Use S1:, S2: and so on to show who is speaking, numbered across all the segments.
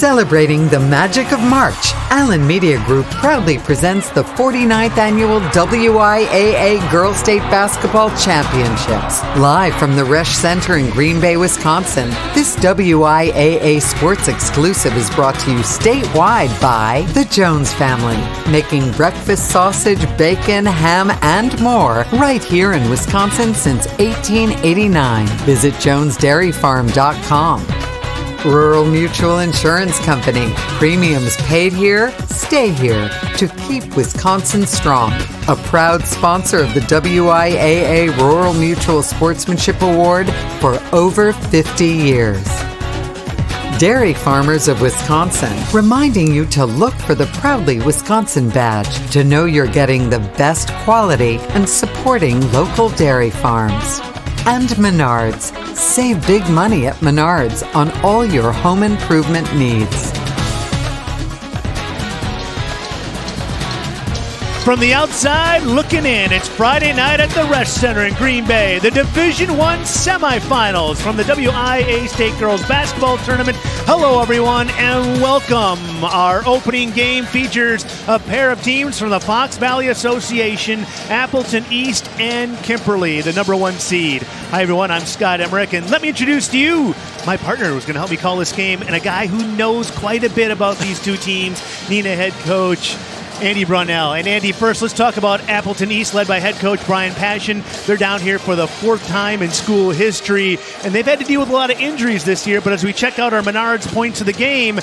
S1: Celebrating the magic of March, Allen Media Group proudly presents the 49th Annual WIAA Girls State Basketball Championships. Live from the Resch Center in Green Bay, Wisconsin, this WIAA sports exclusive is brought to you statewide by the Jones family, making breakfast sausage, bacon, ham, and more right here in Wisconsin since 1889. Visit jonesdairyfarm.com. Rural Mutual Insurance Company. Premiums paid here, stay here to keep Wisconsin strong. A proud sponsor of the WIAA Rural Mutual Sportsmanship Award for over 50 years. Dairy Farmers of Wisconsin, reminding you to look for the Proudly Wisconsin badge to know you're getting the best quality and supporting local dairy farms. And Menards. Save big money at Menards on all your home improvement needs.
S2: From the outside looking in, it's Friday night at the Resch Center in Green Bay. The Division I semifinals from the WIAA State Girls Basketball Tournament. Hello, everyone, and welcome. Our opening game features a pair of teams from the Fox Valley Association, Appleton East and Kimberly, the number 1 seed. Hi, everyone. I'm Scott Emmerich, and let me introduce to you my partner who's going to help me call this game, and a guy who knows quite a bit about these two teams, Neenah head coach Andy Brunell. And Andy, first let's talk about Appleton East, led by head coach Brian Passion. They're down here for the 4th time in school history, and they've had to deal with a lot of injuries this year, but as we check out our Menards points of the game,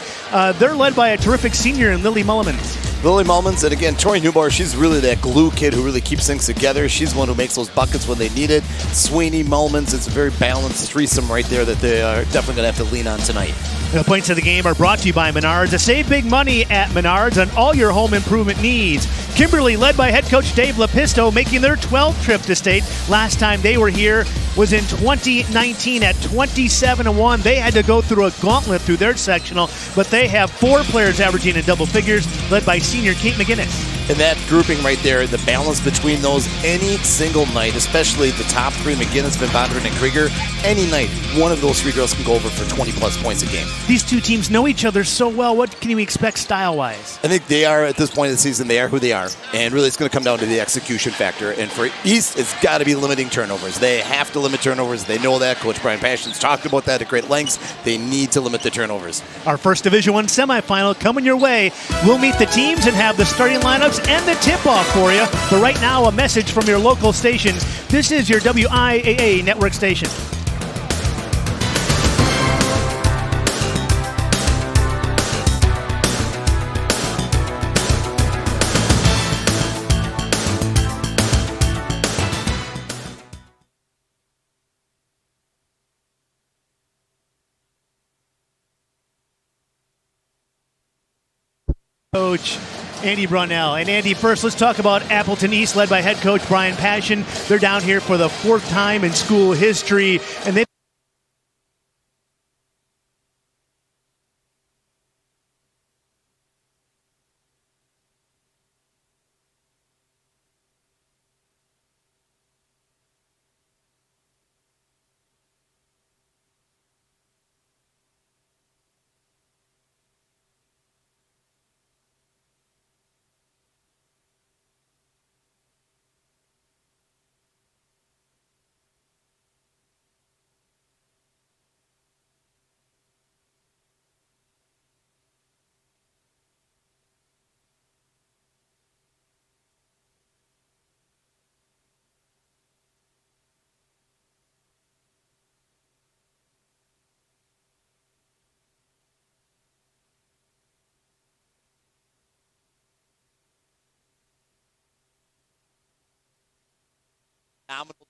S2: they're led by a terrific senior in Lily Mullimans.
S3: Lily Mullimans, and again, Tori Newbar, she's really that glue kid who really keeps things together. She's the one who makes those buckets when they need it. Sweeney, Mullimans, it's a very balanced threesome right there that they are definitely going to have to lean on tonight.
S2: The points of the game are brought to you by Menards. Save big money at Menards on all your home improvement needs. Kimberly, led by head coach Dave Lapisto, making their 12th trip to state. Last time they were here was in 2019 at 27-1. They had to go through a gauntlet through their sectional, but they have 4 players averaging in double figures, led by senior Kate McGinnis.
S3: And that grouping right there, the balance between those any single night, especially the top 3, McGinnis, Van Bonderen, and Krieger, any night, one of those 3 girls can go over for 20-plus points a game.
S2: These two teams know each other so well. What can you expect style-wise?
S3: I think they are, at this point of the season, they are who they are. And really, it's going to come down to the execution factor. And for East, it's got to be limiting turnovers. They have to limit turnovers. They know that. Coach Brian Passion's talked about that at great lengths. They need to limit the turnovers.
S2: Our first Division I semifinal coming your way. We'll meet the teams and have the starting lineups and the tip-off for you. But right now, a message from your local stations. This is your WIAA network station. Coach Andy Brunell. And Andy, first let's talk about Appleton East, led by head coach Brian Passion. They're down here for the 4th time in school history, and they
S3: Phenomenal.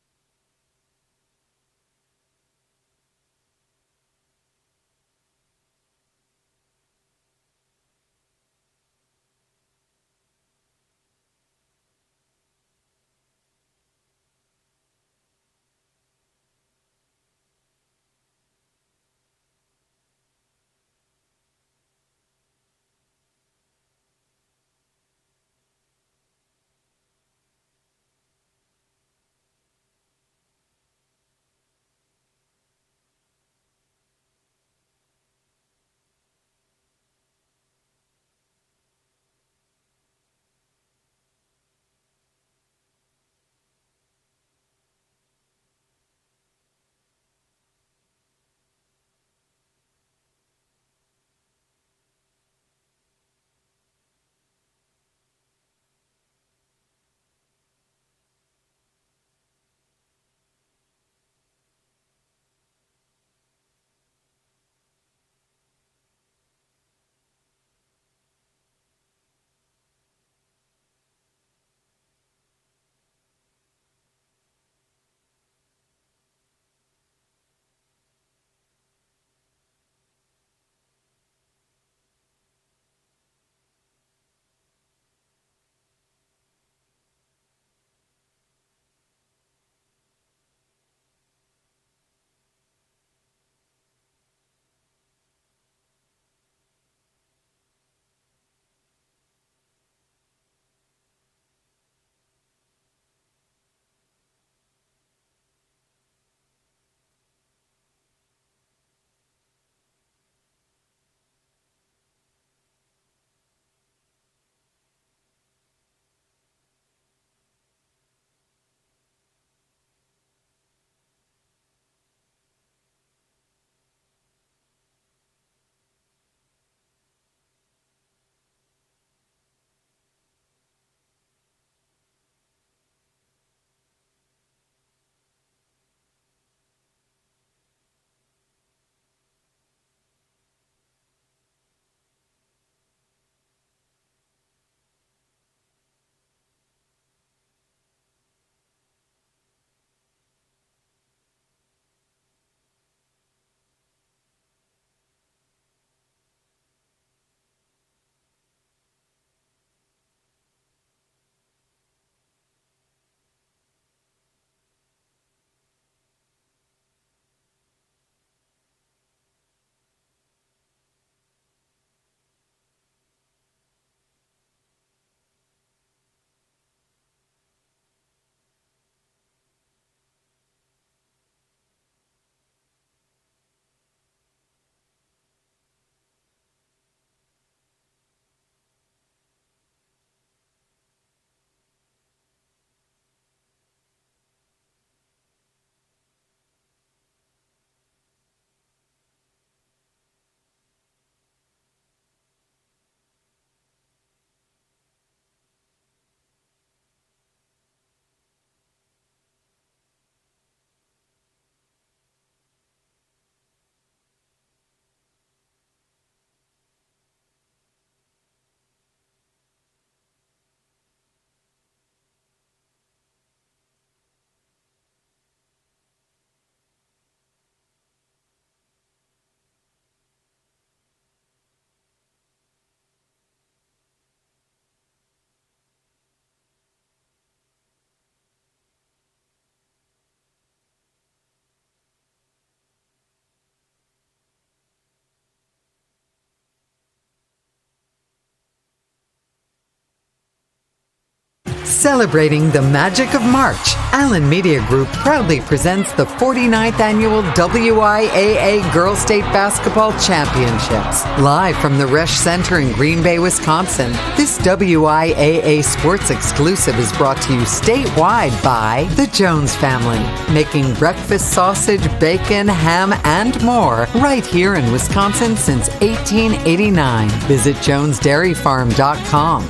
S1: Celebrating the magic of March, Allen Media Group proudly presents the 49th annual WIAA Girls State Basketball Championships. Live from the Resch Center in Green Bay, Wisconsin, this WIAA sports exclusive is brought to you statewide by the Jones family, making breakfast sausage, bacon, ham, and more right here in Wisconsin since 1889. Visit jonesdairyfarm.com.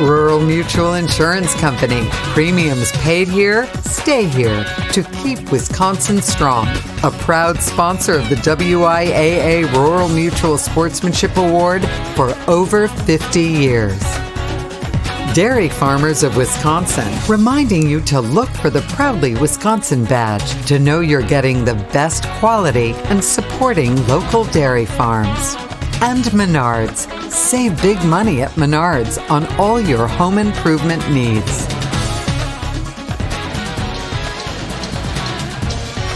S1: Rural Mutual Insurance Company. Premiums paid here, stay here to keep Wisconsin strong. A proud sponsor of the WIAA Rural Mutual Sportsmanship Award for over 50 years. Dairy Farmers of Wisconsin, reminding you to look for the Proudly Wisconsin badge to know you're getting the best quality and supporting local dairy farms. And Menards. Save big money at Menards on all your home improvement needs.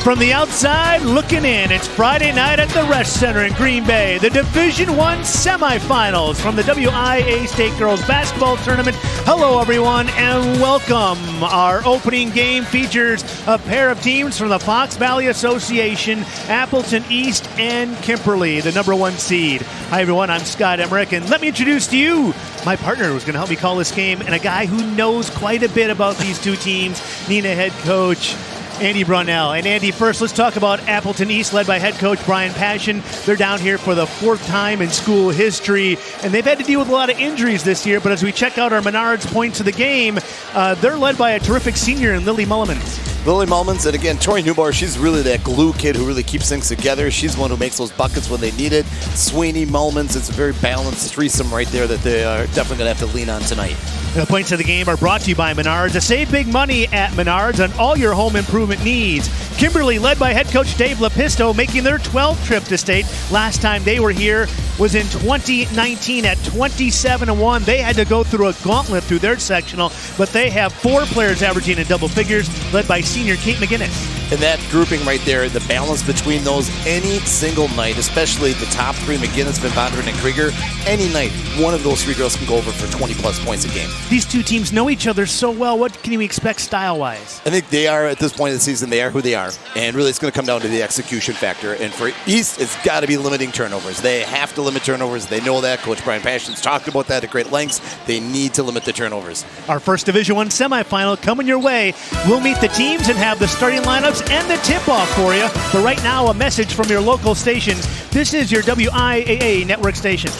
S2: From the outside looking in, it's Friday night at the Resch Center in Green Bay. The Division I Semifinals from the WIAA State Girls Basketball Tournament. Hello, everyone, and welcome. Our opening game features a pair of teams from the Fox Valley Association, Appleton East and Kimberly, the number 1 seed. Hi, everyone. I'm Scott Emmerich, and let me introduce to you my partner who's going to help me call this game, and a guy who knows quite a bit about these two teams, Nina head coach Andy Brunell. And Andy, first, let's talk about Appleton East, led by head coach Brian Passion. They're down here for the 4th time in school history, and they've had to deal with a lot of injuries this year. But as we check out our Menards points of the game, they're led by a terrific senior in Lily Mullimans.
S3: Lily Mullmans, and again, Tori Newbar, she's really that glue kid who really keeps things together. She's the one who makes those buckets when they need it. Sweeney, Mullmans, it's a very balanced threesome right there that they are definitely going to have to lean on tonight.
S2: The points of the game are brought to you by Menards. To save big money at Menards on all your home improvement needs. Kimberly, led by head coach Dave Lapisto, making their 12th trip to state. Last time they were here was in 2019 at 27-1. They had to go through a gauntlet through their sectional, but they have 4 players averaging in double figures, led by senior Kate McGinnis.
S3: And that grouping right there, the balance between those any single night, especially the top 3, McGinnis, Van Bonderen, and Krieger, any night, one of those 3 girls can go over for 20-plus points a game.
S2: These two teams know each other so well. What can you expect style-wise?
S3: I think they are, at this point of the season, they are who they are. And really, it's going to come down to the execution factor. And for East, it's got to be limiting turnovers. They have to limit turnovers. They know that. Coach Brian Passion's talked about that at great lengths. They need to limit the turnovers.
S2: Our first Division I semifinal coming your way. We'll meet the teams and have the starting lineups and the tip-off for you. But right now, a message from your local stations. This is your WIAA network station.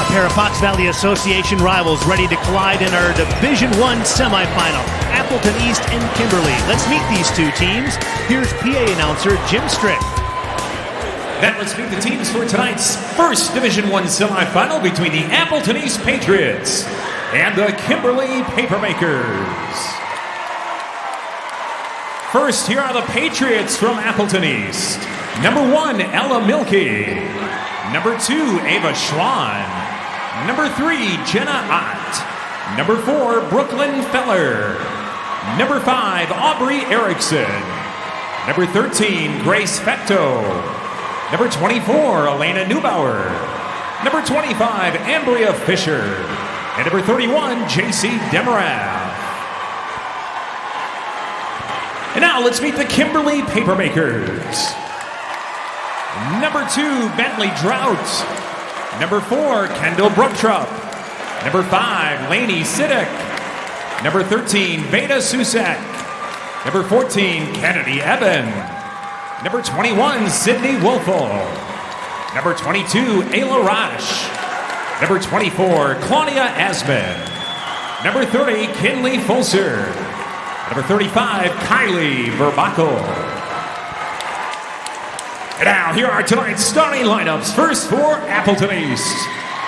S2: pair of Fox Valley Association rivals ready to collide in our Division I semifinal. Appleton East and Kimberly. Let's meet these two teams. Here's PA announcer Jim Strick.
S4: Then let's meet the teams for tonight's first Division I semifinal between the Appleton East Patriots and the Kimberly Papermakers. First, here are the Patriots from Appleton East. Number 1, Ella Milkey. Number 2, Ava Schwan. Number 3, Jenna Ott. Number 4, Brooklyn Feller. Number 5, Aubrey Erickson. Number 13, Grace Fecto. Number 24, Elena Neubauer. Number 25, Ambria Fisher. And number 31, JC Demarav. And now let's meet the Kimberly Papermakers. Number 2, Bentley Drought. Number 4, Kendall Brooktrup. Number 5, Lainey Siddick. Number 13, Veda Susek. Number 14, Kennedy Evan. Number 21, Sydney Wolfel. Number 22, Ayla Rosh. Number 24, Claudia Asman. Number 30, Kinley Fulser. Number 35, Kylie Verbaco. And now, here are tonight's starting lineups. First for Appleton East.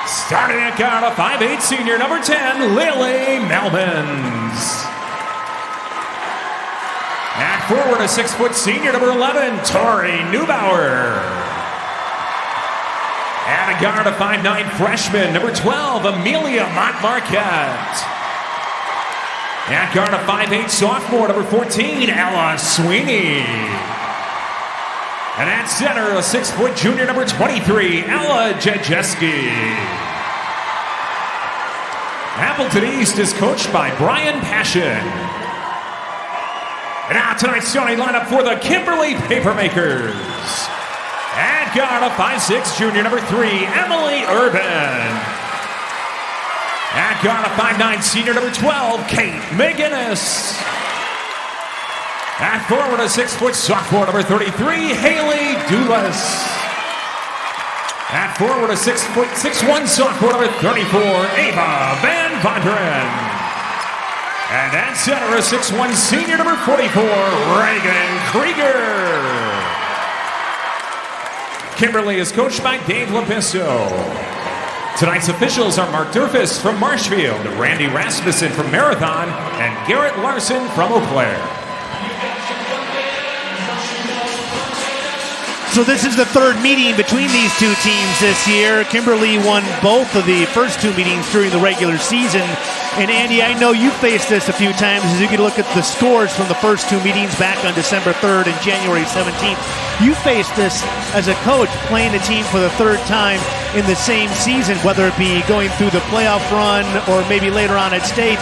S4: Starting at guard, a 5'8" senior, number 10, Lily Melmans. At forward, a 6' senior, number 11, Tori Neubauer. At a guard, a 5'9" freshman, number 12, Amelia Montmarquette. At guard, a 5'8" sophomore, number 14, Ella Sweeney. And at center, a 6' junior, number 23, Ella Jajeski. Appleton East is coached by Brian Passion. And now tonight's starting lineup for the Kimberly Papermakers. At guard, a 5'6" junior, number 3, Emily Urban. At guard, a 5'9" senior, number 12, Kate McGinnis. At forward, a 6' sophomore, number 33, Haley Dulas. At forward, a 6'1" sophomore, number 34, Ava Van Vonderen. And at center, a 6'1" senior, number 44, Reagan Krieger. Kimberly is coached by Dave Lapisto. Tonight's officials are Mark Durfus from Marshfield, Randy Rasmussen from Marathon, and Garrett Larson from Eau Claire.
S2: So this is the third meeting between these two teams this year. Kimberly won both of the first two meetings during the regular season. And Andy, I know you faced this a few times as you can look at the scores from the first two meetings back on December 3rd and January 17th. You faced this as a coach playing a team for the third time in the same season, whether it be going through the playoff run or maybe later on at state.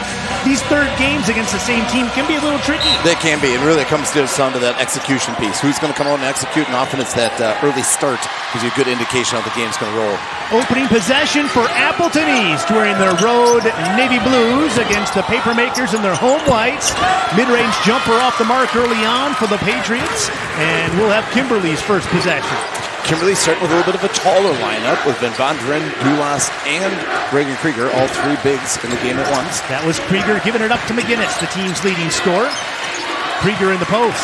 S2: These third games against the same team can be a little tricky.
S3: They can be. It really comes down to that execution piece. Who's going to come out and execute, and often it's that early start gives you a good indication how the game's going to roll.
S2: Opening possession for Appleton East, wearing their road navy blues against the Papermakers in their home whites. Mid-range jumper off the mark early on for the Patriots, and we'll have Kimberly's first possession.
S3: Kimberly starting with a little bit of a taller lineup with Van Vonderen, Dulas, and Reagan Krieger, all three bigs in the game at once.
S2: That was Krieger giving it up to McGinnis, the team's leading scorer. Krieger in the post.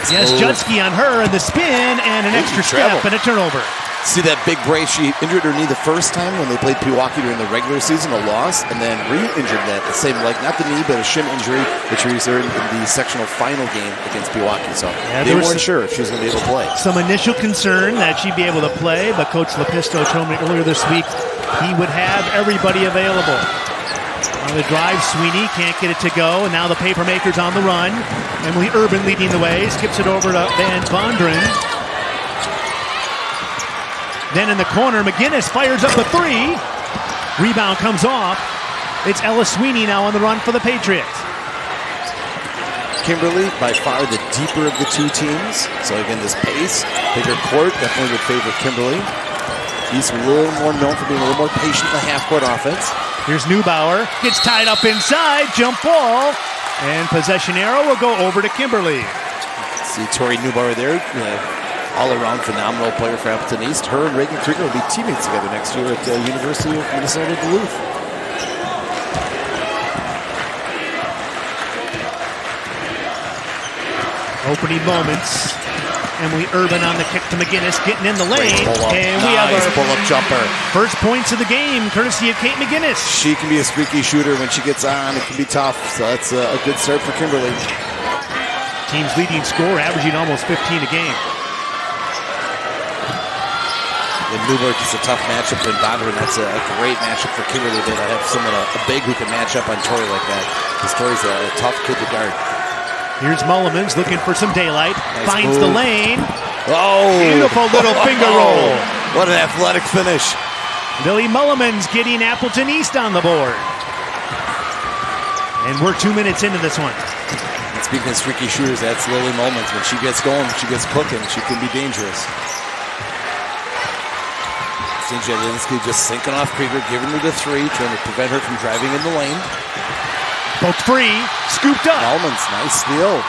S2: Yes, Judsky on her, and the spin, and an extra step, and a turnover.
S3: See that big brace? She injured her knee the first time when they played Pewaukee during the regular season, a loss, and then re-injured that the same leg, not the knee, but a shin injury, which was there in the sectional final game against Pewaukee. So they weren't sure if she was going to be able to play. Some
S2: initial concern that she'd be able to play, but Coach Lapisto told me earlier this week he would have everybody available. On the drive, Sweeney can't get it to go, and now the Papermakers on the run. Emily Urban leading the way, skips it over to Van Vonderen. Then in the corner, McGinnis fires up a three. Rebound comes off. It's Ella Sweeney now on the run for the Patriots.
S3: Kimberly, by far the deeper of the two teams. So again, this pace, bigger court, definitely would favor Kimberly. He's a little more known for being a little more patient in the half-court offense.
S2: Here's Neubauer, gets tied up inside, jump ball, and possession arrow will go over to Kimberly.
S3: See Tori Neubauer there, all-around phenomenal player for Appleton East. Her and Reagan Krieger will be teammates together next year at the University of Minnesota Duluth.
S2: Opening moments. Emily Urban on the kick to McGinnis, getting in the lane. And we have our
S3: pull-up jumper.
S2: First points of the game, courtesy of Kate McGinnis.
S3: She can be a streaky shooter when she gets on. It can be tough, so that's a good start for Kimberly.
S2: Team's leading scorer, averaging almost 15 a game.
S3: In Newburgh, it's a tough matchup in Bondurant. That's a great matchup for Kimberly. They have someone, a big who can match up on Tori like that. Because Tori's a tough kid to guard.
S2: Here's Mullimans looking for some daylight.
S3: Nice
S2: Finds
S3: move.
S2: the lane.
S3: Oh!
S2: Beautiful little finger roll.
S3: What an athletic finish.
S2: Billy Mullimans getting Appleton East on the board. And we're 2 minutes into this one.
S3: And speaking of streaky shooters, that's Lily Mullimans. When she gets going, she gets cooking, she can be dangerous. St. Jelinsky just sinking off Krieger, giving her the three, trying to prevent her from driving in the lane.
S2: Poked free, scooped up.
S3: Mullimans, nice steal.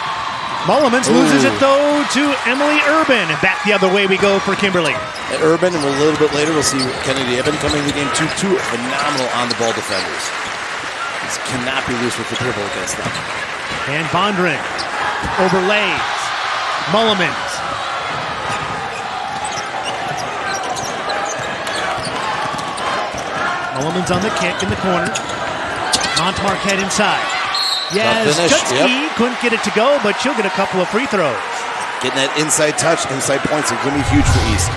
S2: Mullimans loses it though to Emily Urban. And back the other way we go for Kimberly.
S3: At Urban, and a little bit later we'll see Kennedy Eben coming in the game. Two phenomenal on-the-ball defenders. This cannot be loose with the dribble against them.
S2: And Bondurant overlays. Mullimans. Mullimans on the kick in the corner. Montmarquette inside. Yes, Jutsky couldn't get it to go, but she'll get a couple of free throws.
S3: Getting that inside touch, inside points are going to be huge for East.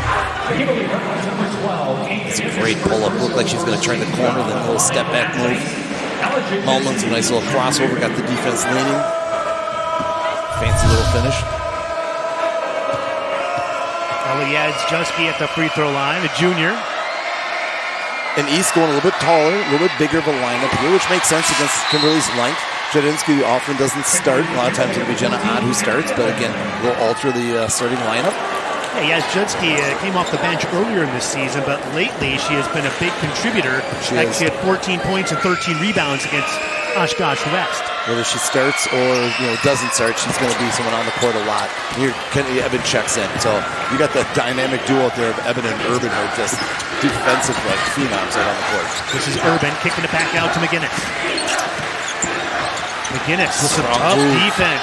S3: It's a great pull-up. Looked like she's going to turn the corner, then a little step-back move. Mullimans, a nice little crossover, got the defense leaning. Fancy little finish.
S2: Eliad Jutsky at the free throw line, a junior.
S3: And East going a little bit taller, a little bit bigger of a lineup here, which makes sense against Kimberly's length. Jedinsky often doesn't start. A lot of times it'll be Jenna Odd who starts, but again, we'll alter the starting lineup.
S2: Yeah, Jutsky came off the bench earlier in this season, but lately she has been a big contributor. She had 14 points and 13 rebounds against Oshkosh West.
S3: Whether she starts or doesn't start, she's going to be someone on the court a lot. Here, Kennedy Eben checks in. So you got that dynamic duo out there of Eben and Urban, who are just defensive like phenoms out on the court.
S2: This is Urban kicking it back out to McGinnis. McGinnis with some tough defense.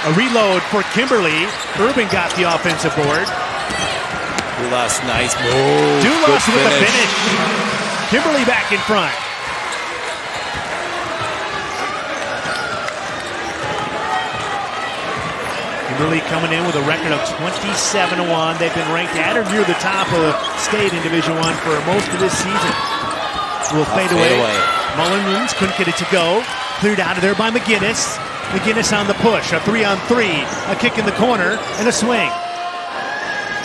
S2: A reload for Kimberly. Urban got the offensive board.
S3: Dulas, nice move.
S2: Dulas with the finish. Kimberly back in front. Kimberly coming in with a record of 27-1. They've been ranked at or near the top of state in Division I for most of this season. Will fade away. Mullimans couldn't get it to go. Cleared out of there by McGinnis. McGinnis on the push. A 3-on-3. A kick in the corner and a swing.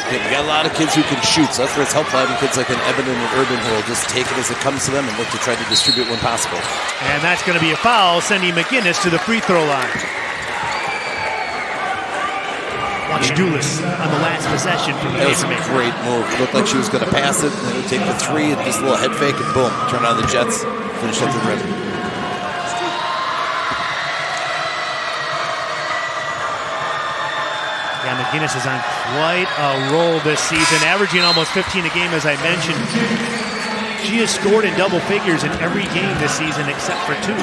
S3: Yeah, we got a lot of kids who can shoot, so that's where it's helpful having kids like an Eben and an Urban who will just take it as it comes to them and look to try to distribute when possible.
S2: And that's going to be a foul, sending McGinnis to the free throw line. Watch Dulas on the last possession from the
S3: That was a great move. Looked like she was going to pass it, and then take the three, and just a little head fake, and boom, turn on the Jets, finish at the rim.
S2: Yeah, McGinnis is on quite a roll this season, averaging almost 15 a game, as I mentioned. She has scored in double figures in every game this season except for 2.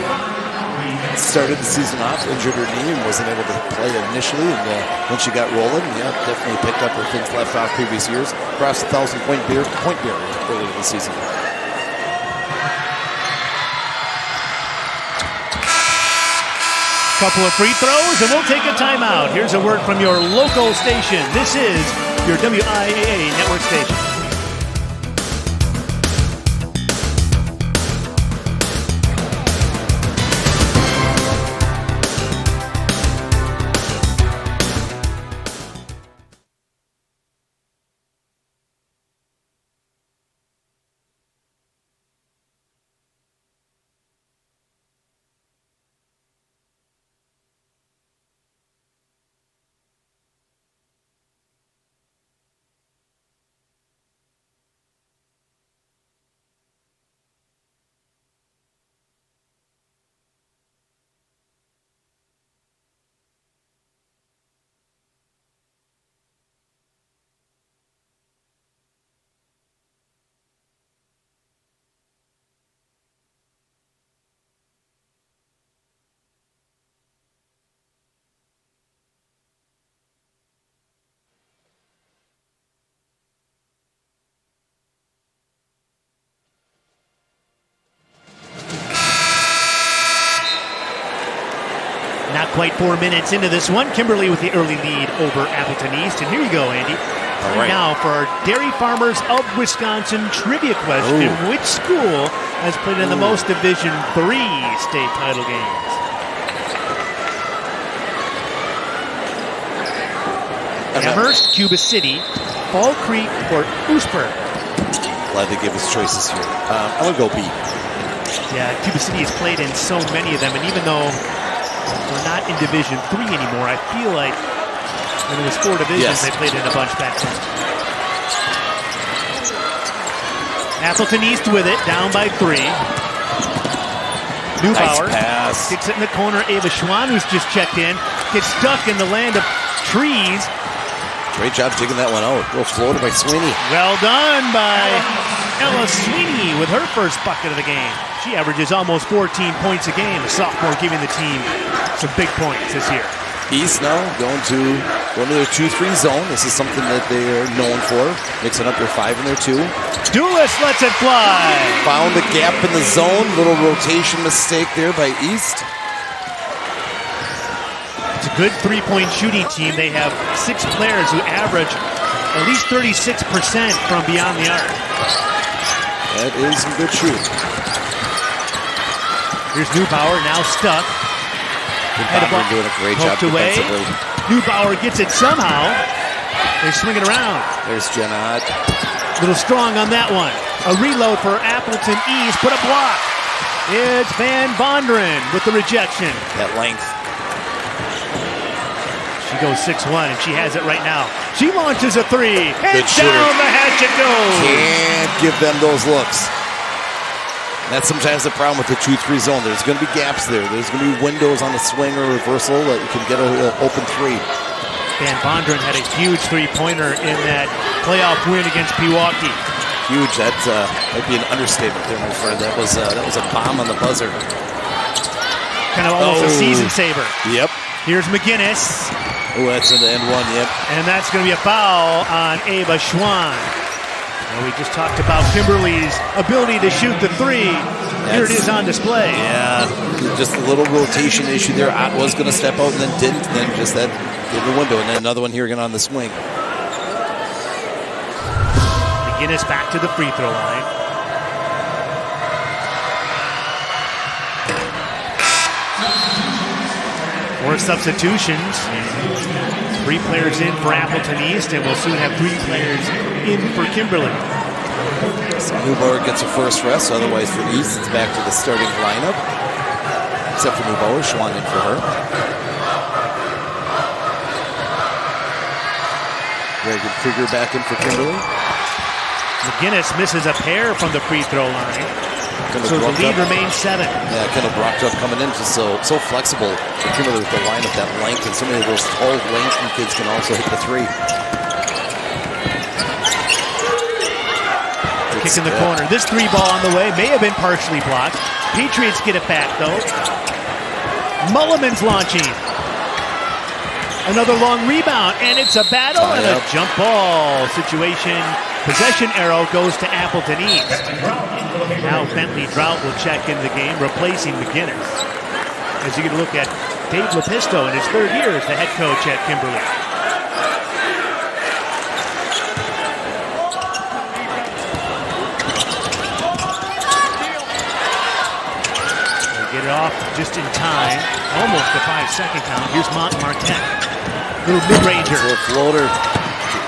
S3: Started the season off, injured her knee, and wasn't able to play initially. And when she got rolling, definitely picked up where things left off previous years. Crossed the 1,000-point barrier earlier in the season.
S2: Couple of free throws, and we'll take a timeout. Here's a word from your local station. This is your WIAA network station. Quite 4 minutes into this one. Kimberly with the early lead over Appleton East. And here you go, Andy.
S3: All right.
S2: Now for our Dairy Farmers of Wisconsin trivia question.
S3: Ooh.
S2: Which school has played in the most Division III state title games? Amherst, Cuba City, Fall Creek, or Oostburg?
S3: Glad they give us choices here. I'm going to go B.
S2: Yeah, Cuba City has played in so many of them, and even though we're not in Division III anymore, I feel like when it was 4 divisions, they played in a bunch back then. Appleton East with it, down by 3. Neubauer sticks it in the corner. Ava Schwann, who's just checked in, gets stuck in the land of trees.
S3: Great job digging that one out. Little floater by Sweeney.
S2: Well done by Ella Sweeney with her first bucket of the game. She averages almost 14 points a game. A sophomore giving the team some big points this year.
S3: East now going to their 2-3 zone. This is something that they are known for. Mixing up their 5 and their 2.
S2: Dulis lets it fly.
S3: Found the gap in the zone. Little rotation mistake there by East.
S2: It's a good three-point shooting team. They have 6 players who average at least 36% from beyond the arc.
S3: That is some good shooting.
S2: Here's Neubauer, now stuck.
S3: Neubauer doing a great job defensively.
S2: Neubauer gets it somehow. They swing it around.
S3: There's Jenna.
S2: Little strong on that one. A reload for Appleton East, but a block. It's Van Vonderen with the rejection.
S3: That length.
S2: She goes 6-1, and she has it right now. She launches a 3, and
S3: good
S2: down the hatch it goes.
S3: Can't give them those looks. That's sometimes the problem with the 2-3 zone. There's going to be gaps there. There's going to be windows on the swing or reversal that you can get an open 3.
S2: Van Vonderen had a huge three-pointer in that playoff win against Pewaukee.
S3: Huge. That might be an understatement there, my friend. That was a bomb on the buzzer.
S2: Kind of almost a season saver.
S3: Yep.
S2: Here's McGinnis.
S3: Oh, that's in the end 1, yep.
S2: And that's going to be a foul on Ava Schwann. And we just talked about Kimberly's ability to shoot the 3. Here it is on display.
S3: Yeah, just a little rotation issue there. Ott was going to step out and then didn't. And then just that gave the window. And then another one here again on the swing.
S2: McGinnis back to the free throw line. More substitutions. 3 players in for Appleton East, and we'll soon have 3 players in for Kimberly.
S3: So Neubauer gets a first rest. Otherwise, for East, it's back to the starting lineup. Except for Neubauer, Schwann in for her. Reagan Krieger back in for Kimberly.
S2: McGinnis misses a pair from the free throw line. So the lead remains 7.
S3: Yeah, Kendall Brockdrup coming in just so flexible for Kimberly with the lineup, that length, and so many of those tall, lengthy kids can also hit the 3.
S2: Kick in the corner. This 3 ball on the way may have been partially blocked. Patriots get it back though. Mulliman's launching. Another long rebound, and it's a battle and a jump ball situation. Possession arrow goes to Appleton East. Now Bentley Drought will check in the game, replacing McGinnis. As you can look at Dave Lepisto in his 3rd year as the head coach at Kimberly. They get it off just in time. Almost a 5-second count. Here's Marquette. Little mid-ranger.
S3: Little floater.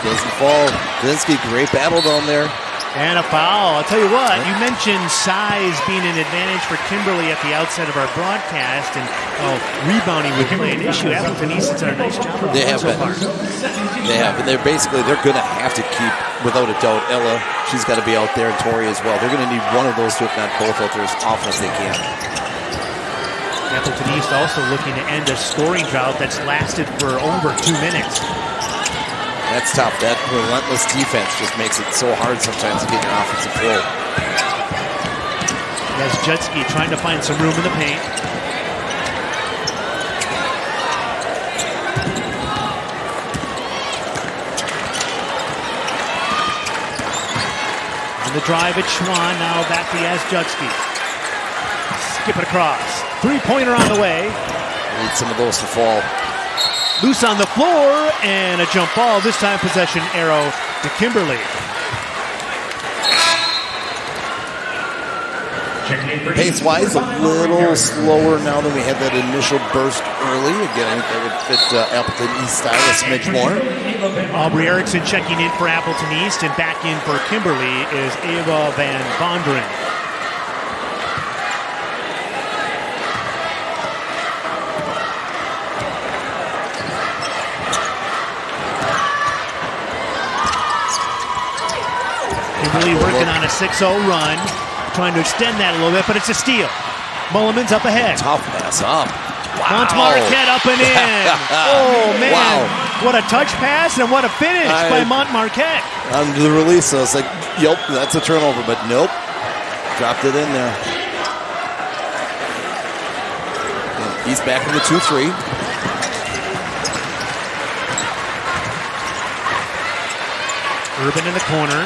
S3: Doesn't fall. Dinsky, great battle down there.
S2: And a foul. I'll tell you what, you mentioned size being an advantage for Kimberly at the outset of our broadcast, and rebounding would play an issue. Appleton East has done a nice job of
S3: They have
S2: so
S3: been.
S2: far.
S3: They have. And they're going to have to keep, without a doubt, Ella. She's got to be out there, and Tori as well. They're going to need one of those two, if not both, out there as often as they can.
S2: Appleton East also looking to end a scoring drought that's lasted for over 2 minutes.
S3: That's tough. That relentless defense just makes it so hard sometimes to get your offensive flow.
S2: As Jutsky trying to find some room in the paint. On the drive at Schwann, now back to Jutsky. Skip it across. 3-pointer on the way.
S3: Need some of those to fall.
S2: Loose on the floor and a jump ball. This time possession arrow to Kimberly.
S3: Pace-wise, a little slower now than we had that initial burst early. Again, I think that would fit Appleton East style a smidge more.
S2: Aubrey Erickson checking in for Appleton East, and back in for Kimberly is Ava Van Vonderen. Kimberly working on a 6-0 run. Trying to extend that a little bit, but it's a steal. Mulliman's up ahead.
S3: Tough pass up. Wow.
S2: Mont Marquette up and in. Oh, man.
S3: Wow.
S2: What a touch pass and what a finish by Mont Marquette.
S3: On the release, I was like, yep, that's a turnover, but nope. Dropped it in there. And he's back in the 2-3.
S2: Urban in the corner.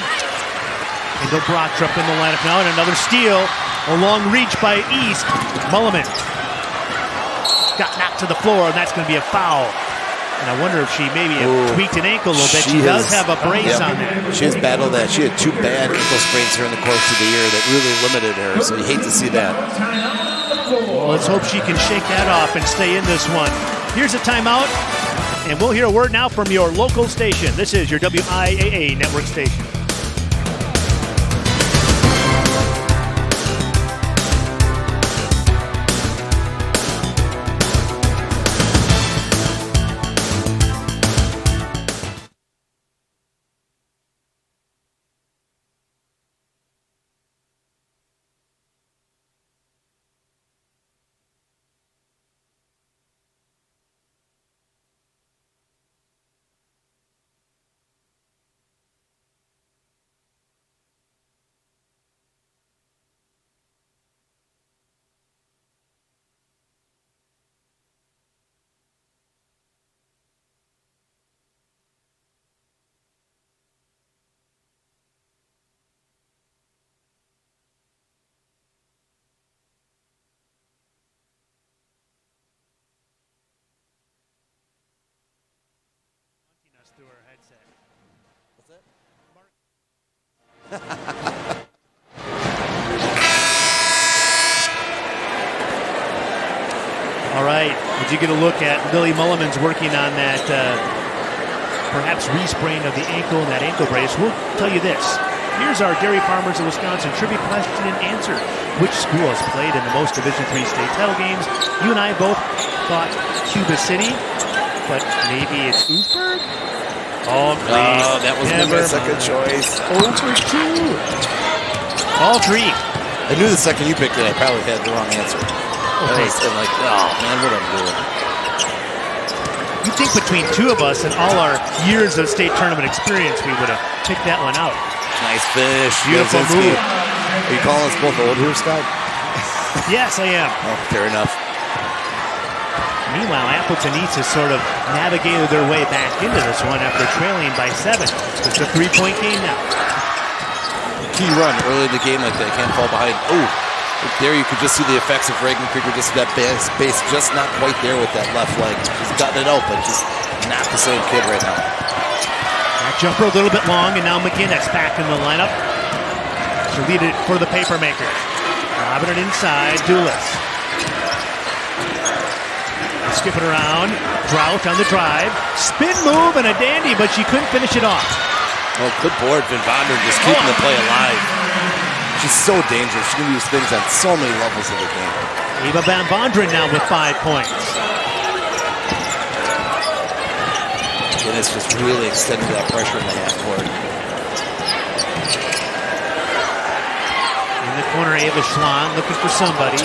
S2: Kendall Brockrup in the lineup now, and another steal. A long reach by East. Mulliman got knocked to the floor, and that's going to be a foul. And I wonder if she maybe tweaked an ankle a little bit. She does have a brace on that.
S3: She has battled that. She had 2 bad ankle sprains during the course of the year that really limited her, so you hate to see that.
S2: Well, let's hope she can shake that off and stay in this one. Here's a timeout, and we'll hear a word now from your local station. This is your WIAA network station. Through her headset.
S3: What's that?
S2: All right. Did you get a look at Lily Mulliman's working on that perhaps re-sprain of the ankle and that ankle brace? We'll tell you this. Here's our Dairy Farmers of Wisconsin trivia question and answer. Which school has played in the most Division III state title games? You and I both thought Cuba City, but maybe it's Oostburg? Oh, please.
S3: Oh, that was my second choice.
S2: Over 2. All 3.
S3: I knew the second you picked it, I probably had the wrong answer.
S2: Okay.
S3: I'm like, oh, man, what am I doing?
S2: You think between 2 of us and all our years of state tournament experience, we would have picked that one out.
S3: Nice fish.
S2: Beautiful move.
S3: Are you calling us both old here, Scott?
S2: Yes, I am.
S3: Oh, fair enough.
S2: Meanwhile, Appleton East has sort of navigated their way back into this one after trailing by 7. It's a 3-point game now.
S3: Key run early in the game like that. Can't fall behind. Oh, there you could just see the effects of Reagan Krieger. Just that base just not quite there with that left leg. She's gotten it out, but just not the same kid right now.
S2: That jumper a little bit long, and now McGinnis back in the lineup. She'll lead it for the Papermakers. Lobbing it inside, Dulis. Skip it around, Drought on the drive, spin move and a dandy, but she couldn't finish it off.
S3: Oh, good board, Van Vonderen just keeping the play alive. She's so dangerous. She can use things on so many levels of the game.
S2: Eva Van Vonderen now with 5 points.
S3: And it's just really extending that pressure in the half court.
S2: In the corner, Ava Schwan looking for somebody.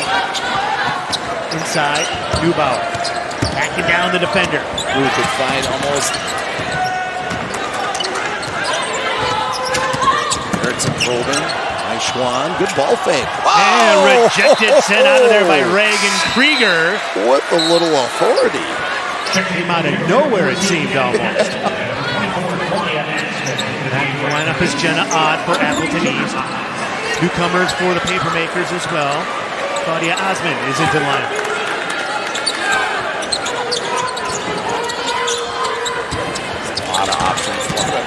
S2: Inside, Neubauer. Backing down the defender.
S3: Ooh, could find almost. Erickson probing. Nice Schwan. Good ball fake. Wow.
S2: And rejected, sent out of there by Reagan Krieger.
S3: What a little authority.
S2: Came out of nowhere, it seemed almost. The lineup is Jenna Ott for Appleton East. Newcomers for the Papermakers as well. Claudia Osmond is into the lineup.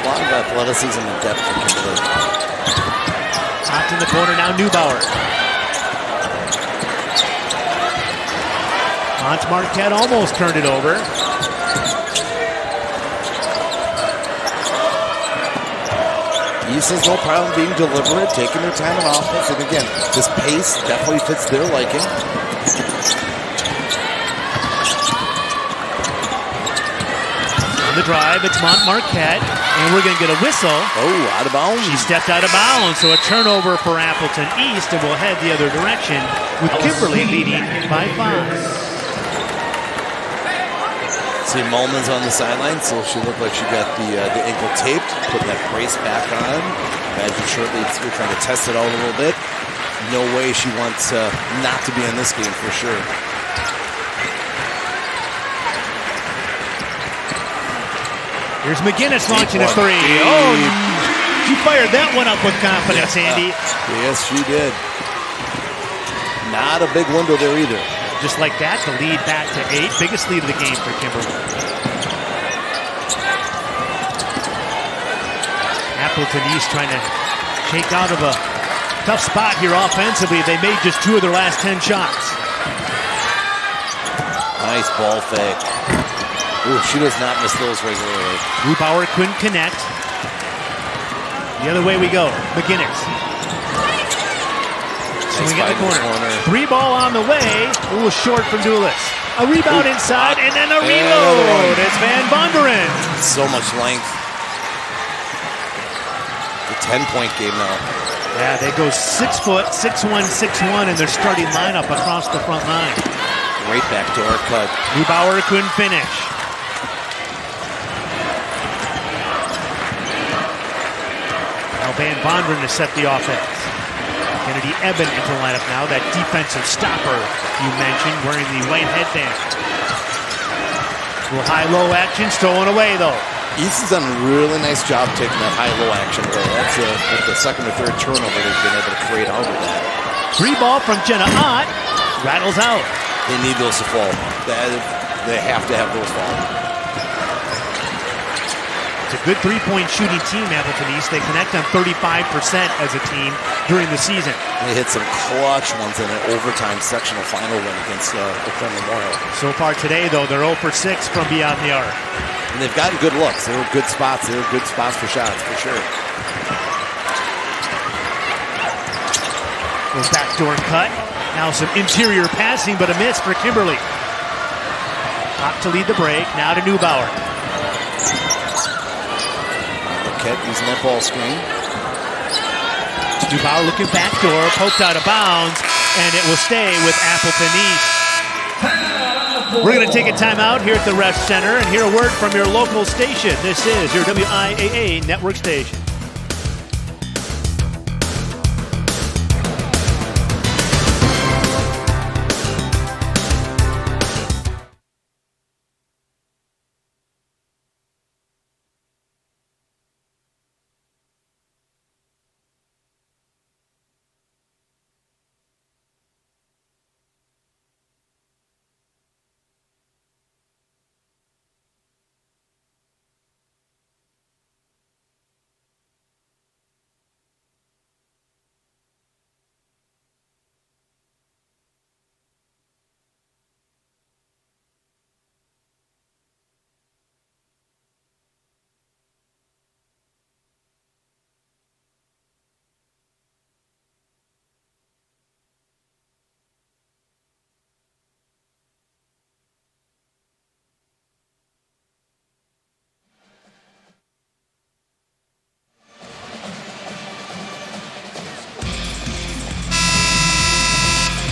S3: lot of athleticism and depth for Kimberly.
S2: Topped in the corner now, Neubauer. Hans Marquette almost turned it over.
S3: East has no problem being deliberate, taking their time on offense. And again, this pace definitely fits their liking.
S2: On the drive, it's Marquette, and we're going to get a whistle.
S3: Oh, out of bounds.
S2: She stepped out of bounds, so a turnover for Appleton East, and we'll head the other direction with Kimberly leading by 5.
S3: See, Mullman's on the sideline, so she looked like she got the ankle taped, putting that brace back on. Imagine shortly they're trying to test it out a little bit. No way she wants not to be in this game for sure.
S2: Here's McGinnis launching a 3. Oh, she fired that one up with confidence, Andy.
S3: Yes, she did. Not a big window there either.
S2: Just like that, the lead back to 8. Biggest lead of the game for Kimberly. Appleton East trying to shake out of a tough spot here offensively. They made just 2 of their last 10 shots.
S3: Nice ball fake. Ooh, she does not miss those regularly.
S2: Neubauer couldn't connect. The other way we go. McGinnis. Swing at the corner. 3 ball on the way. A little short from Duelis. A rebound inside, and then a reload. It's Van Vonderen.
S3: So much length. The 10-point game now.
S2: Yeah, they go 6 foot, 6'1", 6'1", in their starting lineup across the front line.
S3: Great backdoor cut.
S2: Neubauer couldn't finish. Now Van Vonderen to set the offense. Kennedy Eben into the lineup now, that defensive stopper you mentioned, wearing the white headband. A little high-low action, stolen away though.
S3: East has done a really nice job taking that high-low action away. That's the second or third turnover they've been able to create out of that.
S2: 3 ball from Jenna Ott, rattles out.
S3: They need those to fall. They have to have those fall.
S2: It's a good 3-point shooting team, Appleton East. They connect on 35% as a team during the season.
S3: They hit some clutch ones in an overtime sectional final win against Oakland Memorial.
S2: So far today, though, they're 0 for 6 from beyond the arc.
S3: And they've gotten good looks. They were good spots. They were good spots for shots, for sure.
S2: Little backdoor cut. Now some interior passing, but a miss for Kimberly. Up to lead the break. Now to Neubauer.
S3: Marquette using that ball screen.
S2: Neubauer looking backdoor, poked out of bounds, and it will stay with Appleton East. We're going to take a timeout here at the Resch Center and hear a word from your local station. This is your WIAA network station.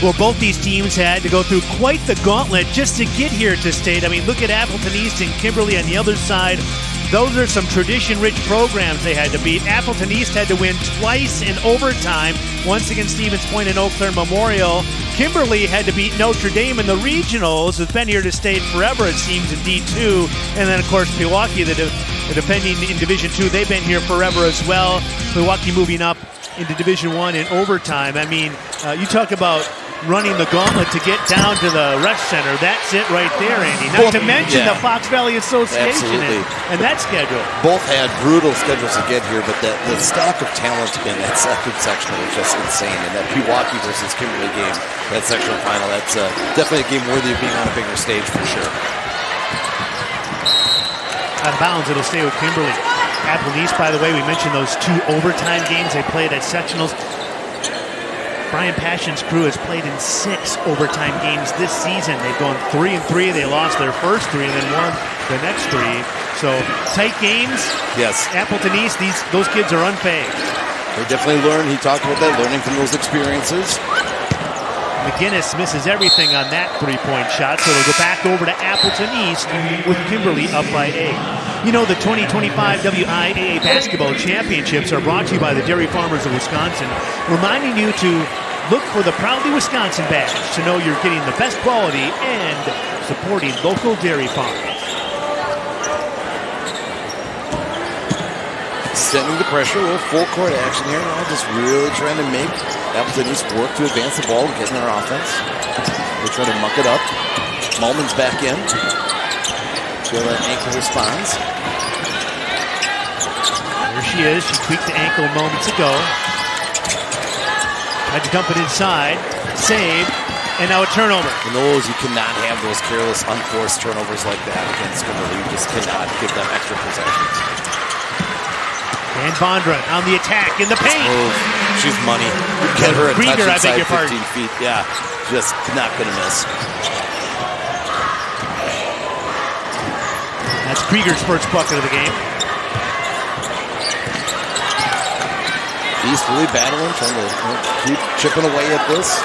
S2: Well, both these teams had to go through quite the gauntlet just to get here to state. I mean, look at Appleton East and Kimberly on the other side. Those are some tradition-rich programs they had to beat. Appleton East had to win twice in overtime, once against Stevens Point and Eau Claire Memorial. Kimberly had to beat Notre Dame in the regionals. Has been here to stay forever, it seems, in D2. And then, of course, Milwaukee, the defending in Division II, they've been here forever as well. Milwaukee moving up into Division I in overtime. I mean, you talk about running the gauntlet to get down to the Rush Center. That's it right there, Andy. Not to mention the Fox Valley Association and that schedule.
S3: Both had brutal schedules to get here, but the stack of talent in that second sectional is just insane. And that Pewaukee versus Kimberly game, that sectional final, that's definitely a game worthy of being on a bigger stage for sure.
S2: Out of bounds, it'll stay with Kimberly. Appleton East, by the way, we mentioned those 2 overtime games they played at sectionals. Brian Passion's crew has played in 6 overtime games this season. They've gone 3-3. They lost their first 3 and then won the next 3. So tight games.
S3: Yes.
S2: Appleton East, those kids are unfazed.
S3: They definitely learn. He talked about that, learning from those experiences.
S2: McGinnis misses everything on that 3-point shot, so it'll go back over to Appleton East with Kimberly up by 8. You know, the 2025 WIAA Basketball Championships are brought to you by the Dairy Farmers of Wisconsin, reminding you to look for the Proudly Wisconsin badge to know you're getting the best quality and supporting local dairy farms.
S3: Extending the pressure, a little full court action here now, just really trying to make Appleton East work to advance the ball and get in their offense. They're trying to muck it up. Mulman's back in. Feel that ankle responds.
S2: There she is. She tweaked the ankle moments ago. Tried to dump it inside. Save. And now a turnover.
S3: In those, you cannot have those careless, unforced turnovers like that against Kimberly. You just cannot give them extra possessions.
S2: And Bondra on the attack in the paint.
S3: Oh, she's money. Get her a
S2: Krieger,
S3: touch inside 15
S2: pardon.
S3: feet. Yeah, just not going to miss.
S2: That's Krieger's first bucket of the game.
S3: East really battling, trying to keep chipping away at this.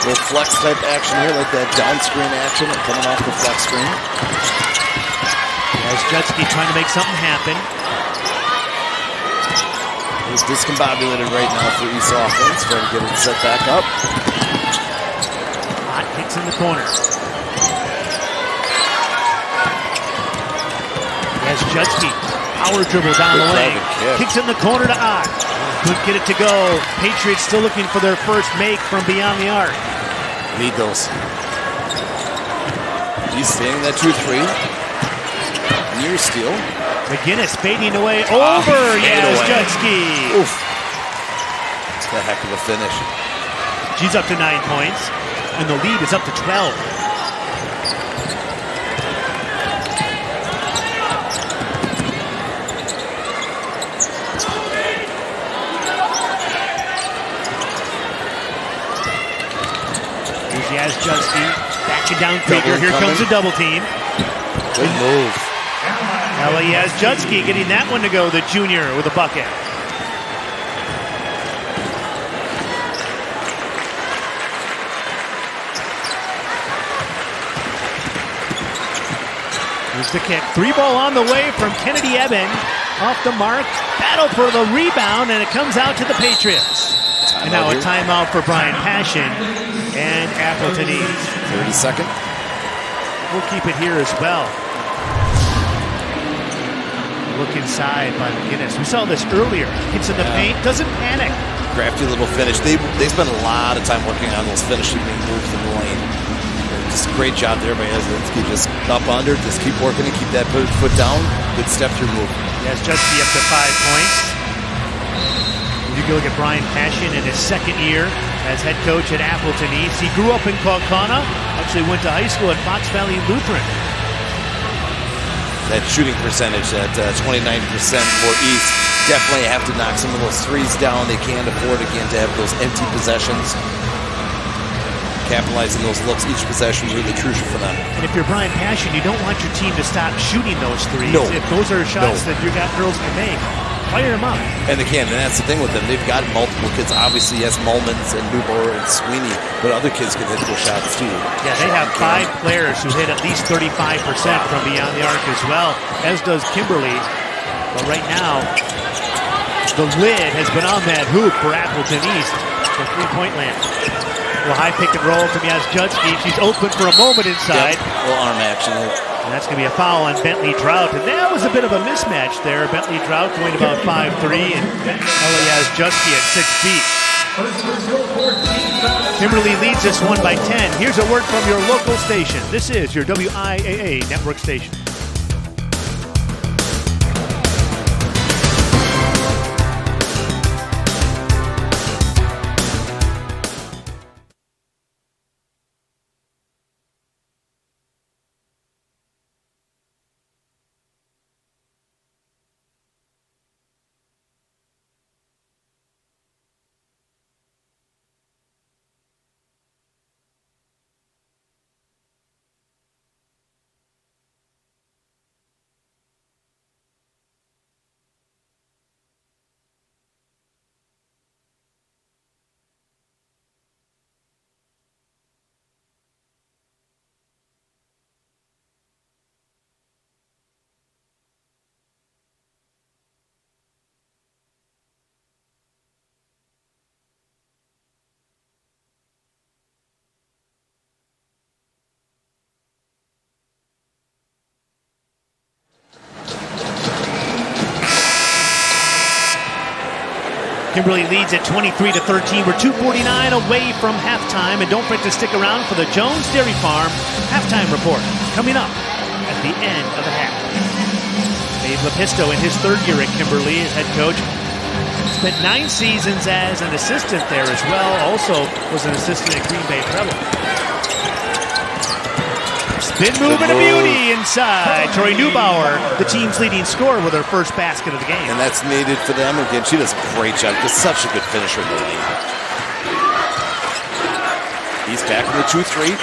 S3: Little flex type action here, like that down screen action coming off the flex screen.
S2: As Jutsky trying to make something happen.
S3: He's discombobulated right now for East offense, trying to get it set back up.
S2: Hot kicks in the corner. As Jutsky, power dribble down the lane. Kicks in the corner to Ott. Couldn't get it to go. Patriots still looking for their first make from beyond the arc.
S3: Need those. He's staying that 2-3. Near steal.
S2: McGinnis fading away over Jutsky.
S3: Oof. It's a heck of a finish.
S2: She's up to 9 points, and the lead is up to 12. Here's Jutsky backing down Krieger. Here comes a double team.
S3: Good move.
S2: Elias Jutsky getting that one to go, the junior with a bucket. Here's the kick. 3-ball on the way from Kennedy Eben. Off the mark. Battle for the rebound, and it comes out to the Patriots. And now a timeout for Brian Passion and Appleton East.
S3: 30-second.
S2: We'll keep it here as well. Look inside by McGinnis. We saw this earlier. Gets in the paint, doesn't panic.
S3: Crafty little finish. They spend a lot of time working on those finishing moves in the lane. Just a great job there by Yazinski. Just up under, just keep working and keep that foot down. Good step through move.
S2: Yes, Jutsky up to 5 points. You can look at Brian Passion in his second year as head coach at Appleton East. He grew up in Kaukauna, actually went to high school at Fox Valley Lutheran.
S3: That shooting percentage at 29% for East. Definitely have to knock some of those threes down. They can't afford again to have those empty possessions. Capitalizing those looks each possession really crucial for them.
S2: And if you're Brian Passion, you don't want your team to stop shooting those threes.
S3: No.
S2: If those are shots that your girls can make, fire them up.
S3: And they can, and that's the thing with them. They've got multiple kids. Obviously, yes, Mulmans and Newbauer and Sweeney, but other kids can hit those shots too.
S2: Yeah, they have 5 players who hit at least 35% from beyond the arc as well, as does Kimberly. But right now, the lid has been on that hoop for Appleton East for 3-point land. A high pick and roll from Jutsky. She's open for a moment inside.
S3: Yep. A little arm action.
S2: And that's going to be a foul on Bentley Drought. And that was a bit of a mismatch there. Bentley Drought going about 5'3", and Elias Jutsky at 6 feet. Kimberly leads this one by 10. Here's a word from your local station. This is your WIAA network station. Kimberly leads at 23-13. We're 2:49 away from halftime. And don't forget to stick around for the Jones Dairy Farm halftime report coming up at the end of the half. Dave Lepisto in his third year at Kimberly as head coach. Spent 9 seasons as an assistant there as well. Also was an assistant at Green Bay Rebel. Spin move and a beauty inside. Tori Neubauer, the team's leading scorer with her first basket of the game.
S3: And that's needed for them. Again, she does a great job. Just such a good finisher in the lane. He's back in the 2-3.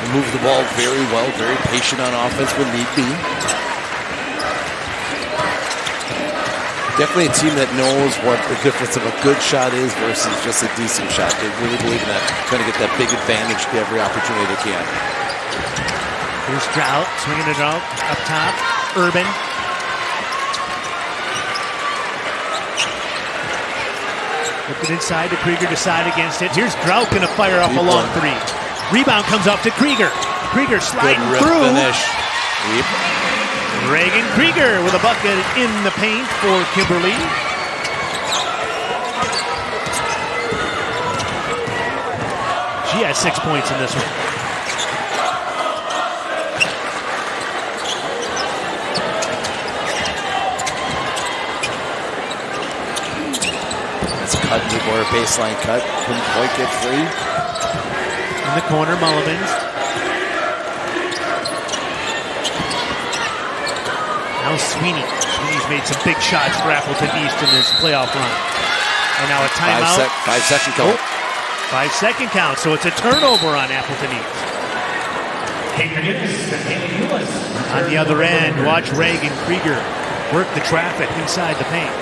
S3: They move the ball very well, very patient on offense when need be. Definitely a team that knows what the difference of a good shot is versus just a decent shot. They really believe in that, trying to get that big advantage to every opportunity they can.
S2: Here's Drought, swinging it out up top. Urban. Looking inside to Krieger, decide against it. Here's Drought going to fire up a long three. Rebound comes up to Krieger. Krieger sliding through.
S3: Finish.
S2: Reagan Krieger with a bucket in the paint for Kimberly. She has 6 points in this one.
S3: It's a cut, Neubauer baseline cut. Couldn't quite get free.
S2: In the corner, Mullivans. Now Sweeney. Sweeney's made some big shots for Appleton East in this playoff run. And now a timeout.
S3: 5-second count.
S2: 5-second count, so it's a turnover on Appleton East. On the other end, watch Reagan Krieger work the traffic inside the paint.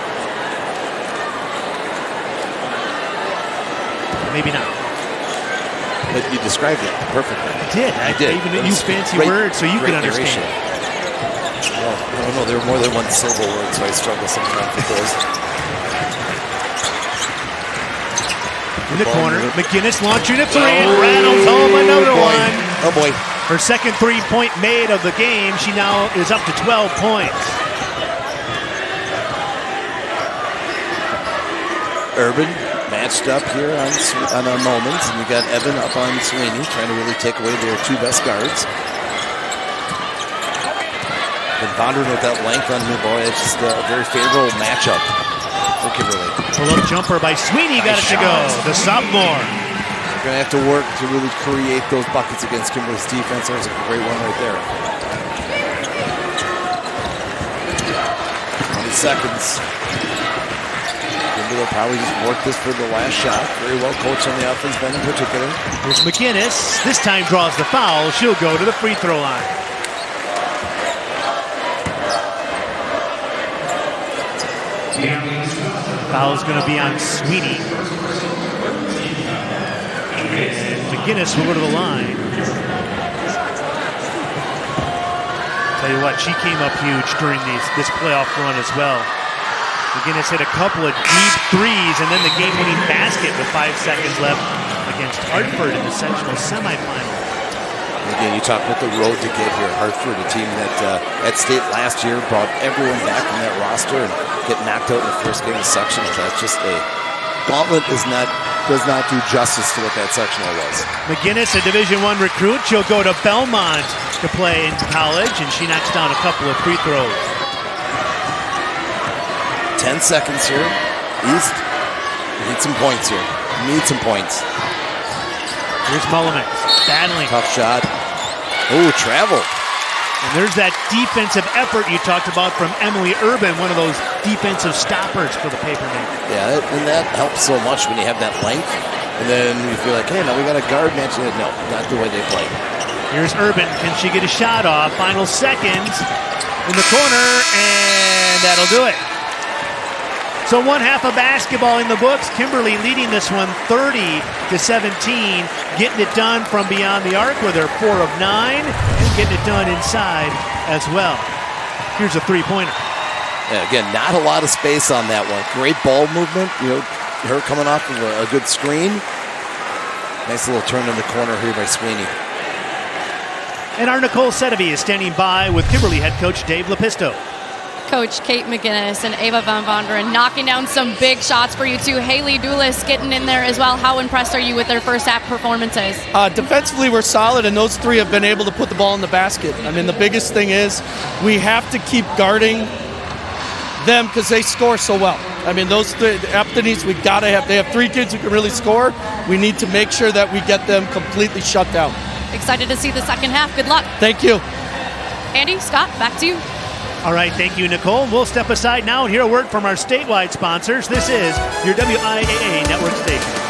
S2: Maybe not.
S3: But you described it perfectly.
S2: I did. I even used fancy words so you could understand.
S3: Well, I don't know. There were more than one syllable word, so I struggle sometimes with those.
S2: In the corner, McGinnis launching a three and rattles home another one.
S3: Oh boy.
S2: Her second 3-point made of the game. She now is up to 12 points.
S3: Urban matched up here on a moment, and you got Evan up on Sweeney, trying to really take away their 2 best guards. And Bondurant with that length on Neubauer, it's just a very favorable matchup for Kimberly.
S2: Pull-up jumper by Sweeney, got it to go. The sophomore.
S3: They're going to have to work to really create those buckets against Kimberly's defense. There's a great one right there. 20 seconds. Kimberly will probably just work this for the last shot. Very well coached on the offense end in particular.
S2: Here's McGinnis. This time draws the foul. She'll go to the free throw line. Foul's going to be on Sweeney. And McGinnis will go to the line. Tell you what, she came up huge during this playoff run as well. McGinnis hit a couple of deep threes and then the game-winning basket with 5 seconds left against Hartford in the sectional semifinal.
S3: Again, you talk about the road to get here. Hartford, a team that at state last year brought everyone back from that roster and get knocked out in the first game of sectional. That's just a gauntlet does not do justice to what that sectional was.
S2: McGinnis, a Division I recruit. She'll go to Belmont to play in college, and she knocks down a couple of free throws.
S3: 10 seconds here. East, need some points here. Need some points.
S2: Here's Mulliman, battling.
S3: Tough shot. Oh, travel.
S2: And there's that defensive effort you talked about from Emily Urban, one of those defensive stoppers for the Papermaker.
S3: Yeah, and that helps so much when you have that length. And then you feel like, hey, now we got a guard match. No, not the way they play.
S2: Here's Urban. Can she get a shot off? Final seconds in the corner, and that'll do it. So one half of basketball in the books. Kimberly leading this one 30-17, getting it done from beyond the arc with her 4 of 9 and getting it done inside as well. Here's a three-pointer.
S3: Yeah, again, not a lot of space on that one. Great ball movement. You know, her coming off of a good screen. Nice little turn in the corner here by Sweeney.
S2: And our Nicole Sedevy is standing by with Kimberly head coach Dave Lepisto.
S5: Coach Kate McGinnis and Ava Van Vonderen knocking down some big shots for you too. Haley Doulis getting in there as well. How impressed are you with their first half performances?
S6: Defensively, we're solid, and those three have been able to put the ball in the basket. I mean, the biggest thing is we have to keep guarding them because they score so well. I mean, those three, Appleton, they have three kids who can really score. We need to make sure that we get them completely shut down.
S5: Excited to see the second half. Good luck.
S6: Thank you.
S5: Andy, Scott, back to you.
S2: All right, thank you, Nicole. We'll step aside now and hear a word from our statewide sponsors. This is your WIAA network station.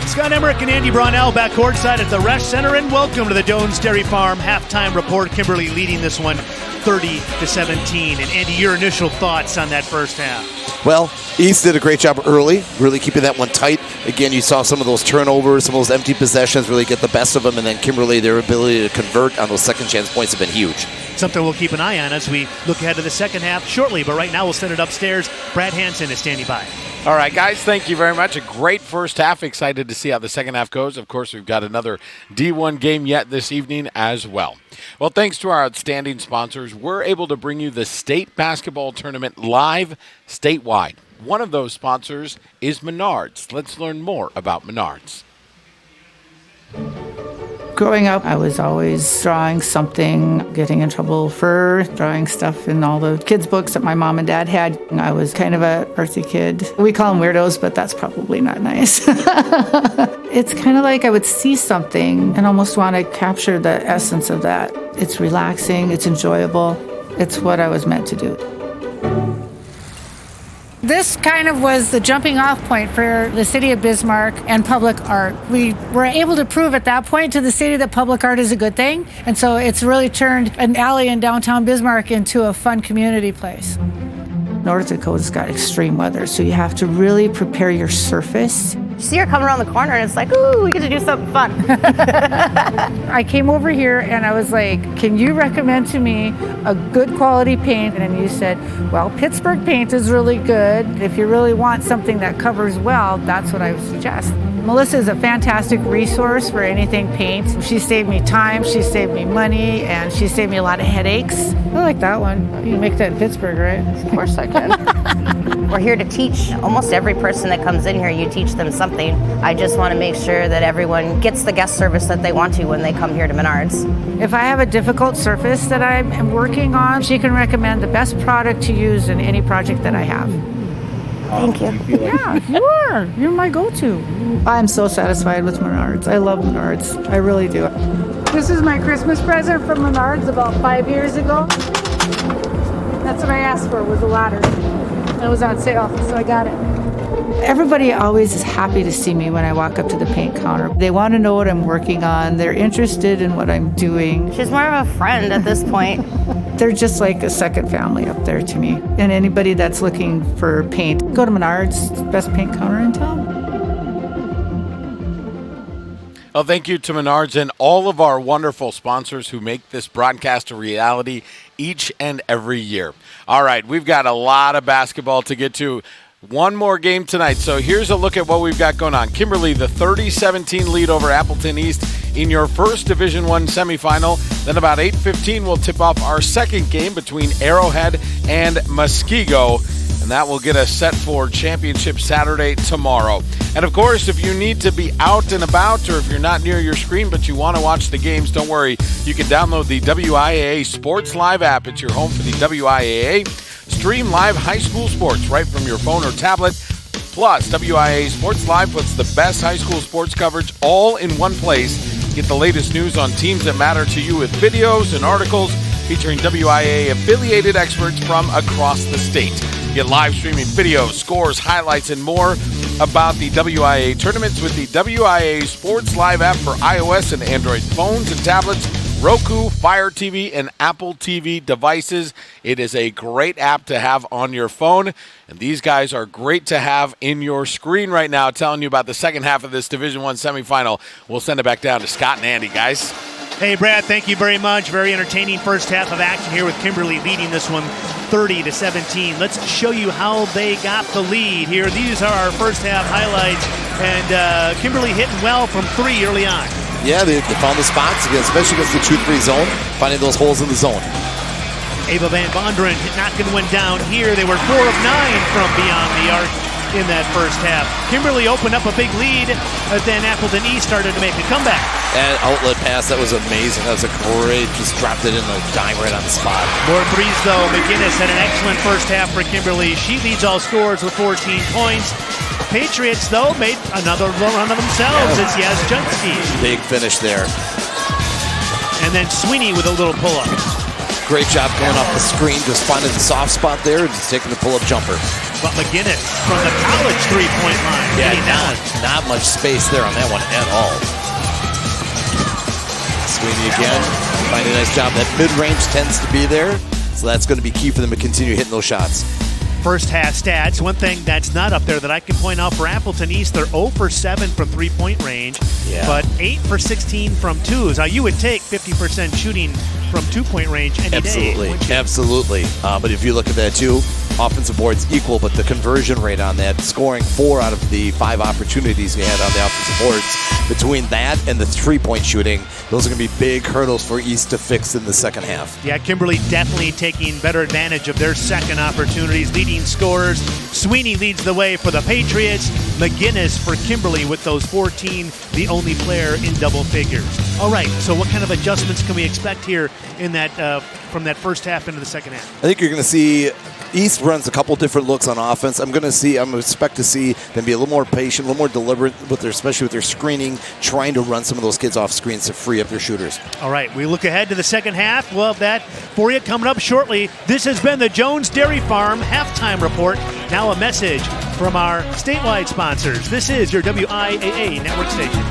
S2: Scott Emmerich and Andy Brownell back courtside at the Resch Center, and welcome to the Doan's Dairy Farm halftime report. Kimberly leading this one 30-17. And Andy, your initial thoughts on that first half?
S3: Well, East did a great job early, really keeping that one tight. Again, you saw some of those turnovers, some of those empty possessions really get the best of them, and then Kimberly, their ability to convert on those second chance points have been huge.
S2: Something we'll keep an eye on as we look ahead to the second half shortly, but right now we'll send it upstairs. Brad Hansen is standing by.
S7: All right, guys, thank you very much. A great first half. Excited to see how the second half goes. Of course, we've got another D1 game yet this evening as well. Well, thanks to our outstanding sponsors, we're able to bring you the state basketball tournament live statewide. One of those sponsors is Menards. Let's learn more about Menards.
S8: Growing up, I was always drawing something, getting in trouble for drawing stuff in all the kids' books that my mom and dad had. I was kind of a artsy kid. We call them weirdos, but that's probably not nice. It's kind of like I would see something and almost want to capture the essence of that. It's relaxing, it's enjoyable. It's what I was meant to do.
S9: This kind of was the jumping off point for the city of Bismarck and public art. We were able to prove at that point to the city that public art is a good thing. And so it's really turned an alley in downtown Bismarck into a fun community place.
S8: North Dakota's got extreme weather, so you have to really prepare your surface
S10: You see her come around the corner, and it's like, ooh, we get to do something fun.
S9: I came over here and I was like, can you recommend to me a good quality paint? And you said, well, Pittsburgh paint is really good. If you really want something that covers well, that's what I would suggest. Melissa is a fantastic resource for anything paint. She saved me time, she saved me money, and she saved me a lot of headaches. I like that one. You make that in Pittsburgh, right?
S10: Of course I can. We're here to teach. Almost every person that comes in here, you teach them something. I just want to make sure that everyone gets the guest service that they want to when they come here to Menards.
S9: If I have a difficult surface that I'm working on, she can recommend the best product to use in any project that I have.
S10: Thank you.
S9: Yeah, you are. You're my go-to. I'm so satisfied with Menards. I love Menards. I really do. This is my Christmas present from Menards about 5 years ago. That's what I asked for, was a ladder. It was on sale, so I got it. Everybody always is happy to see me when I walk up to the paint counter. They want to know what I'm working on. They're interested in what I'm doing.
S10: She's more of a friend at this point.
S9: They're just like a second family up there to me. And anybody that's looking for paint, go to Menards, it's the best paint counter in town.
S7: Well, thank you to Menards and all of our wonderful sponsors who make this broadcast a reality each and every year. All right, we've got a lot of basketball to get to. One more game tonight. So here's a look at what we've got going on. Kimberly, the 30-17 lead over Appleton East in your first Division I semifinal. Then about 8:15 we'll tip off our second game between Arrowhead and Muskego. And that will get us set for Championship Saturday tomorrow. And of course, if you need to be out and about or if you're not near your screen but you want to watch the games, don't worry. You can download the WIAA Sports Live app. It's your home for the WIAA. Stream live high school sports right from your phone or tablet. Plus, WIAA Sports Live puts the best high school sports coverage all in one place. Get the latest news on teams that matter to you with videos and articles featuring WIAA-affiliated experts from across the state. Get live streaming videos, scores, highlights, and more about the WIAA tournaments with the WIAA Sports Live app for iOS and Android phones and tablets, Roku, Fire TV, and Apple TV devices. It is a great app to have on your phone, and these guys are great to have in your screen right now, telling you about the second half of this Division I semifinal. We'll send it back down to Scott and Andy, guys.
S2: Hey, Brad, thank you very much. Very entertaining first half of action here with Kimberly leading this one 30-17. Let's show you how they got the lead here. These are our first half highlights, and Kimberly hitting well from three early on.
S3: Yeah, they found the spots, especially against the 2-3 zone, finding those holes in the zone.
S2: Ava Van Vonderen knocking one down here. They were 4 of 9 from beyond the arc in that first half. Kimberly opened up a big lead, but then Appleton East started to make a comeback.
S3: And outlet pass, that was amazing. That was a great, just dropped it in the dime right on the spot.
S2: More threes, though. McGinnis had an excellent first half for Kimberly. She leads all scorers with 14 points. Patriots, though, made another run of themselves. It's Yazjunsky.
S3: Big finish there.
S2: And then Sweeney with a little pull-up.
S3: Great job going off the screen, just finding the soft spot there and just taking the pull-up jumper.
S2: But McGinnis from the college three-point line.
S3: Yeah, not much space there on that one at all. Sweeney again, finding a nice job. That mid-range tends to be there, so that's going to be key for them to continue hitting those shots.
S2: First half stats, one thing that's not up there that I can point out for Appleton East, they're 0 for 7 from three-point range, but 8 for 16 from twos. Now, you would take 50% shooting from two-point range any day.
S3: Absolutely. But if you look at that, too, offensive boards equal, but the conversion rate on that, scoring 4 out of the 5 opportunities we had on the offensive boards, between that and the three-point shooting, those are going to be big hurdles for East to fix in the second half.
S2: Yeah, Kimberly definitely taking better advantage of their second opportunities, leading scorers. Sweeney leads the way for the Patriots. McGinnis for Kimberly with those 14, the only player in double figures. All right, so what kind of adjustments can we expect here in that from that first half into the second half?
S3: I think you're going to see East runs a couple different looks on offense. I'm expect to see them be a little more patient, a little more deliberate especially with their screening, trying to run some of those kids off screens to free up their shooters.
S2: All right, we look ahead to the second half. We'll have that for you coming up shortly. This has been the Jones Dairy Farm Halftime Report. Now a message from our statewide sponsors. This is your WIAA network station.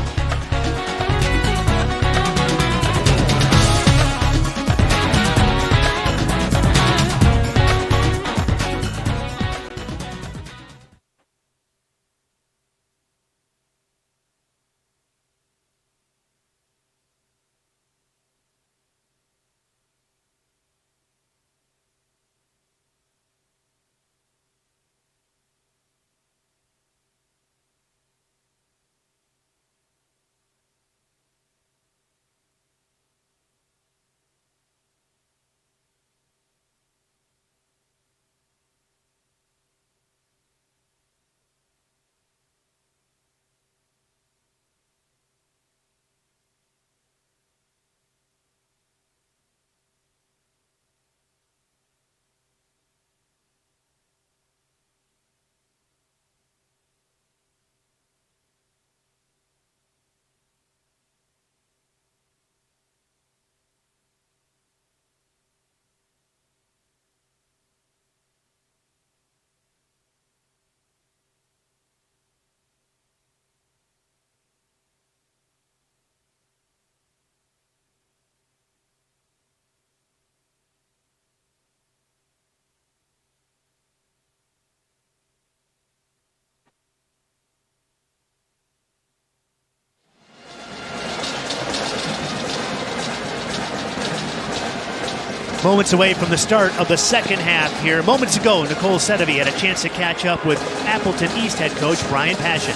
S2: Moments away from the start of the second half here. Moments ago, Nicole Sedovey had a chance to catch up with Appleton East head coach Brian Passion.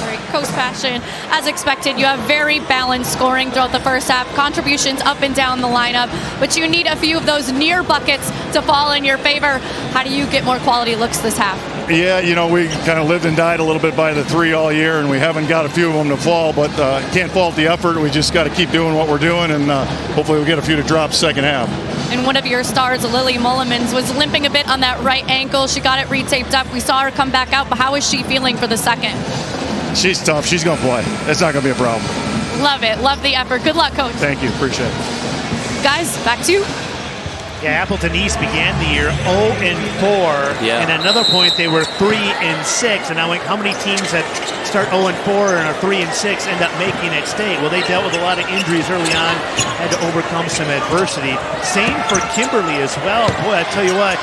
S5: All right, Coach Passion, as expected, you have very balanced scoring throughout the first half, contributions up and down the lineup, but you need a few of those near buckets to fall in your favor. How do you get more quality looks this half?
S11: Yeah, we kind of lived and died a little bit by the three all year, and we haven't got a few of them to fall, but can't fault the effort. We just got to keep doing what we're doing, and hopefully we'll get a few to drop second half.
S5: And one of your stars, Lily Mullimans, was limping a bit on that right ankle. She got it retaped up. We saw her come back out, but how is she feeling for the second?
S11: She's tough. She's going to play. That's not going to be a problem.
S5: Love it. Love the effort. Good luck, Coach.
S11: Thank you. Appreciate it.
S5: Guys, back to you.
S2: Yeah, Appleton East began the year 0-4.
S3: Yeah.
S2: And at another point, they were 3-6. And now, how many teams that start 0-4 and are 3-6 end up making it state? Well, they dealt with a lot of injuries early on, had to overcome some adversity. Same for Kimberly as well. Boy, I tell you what,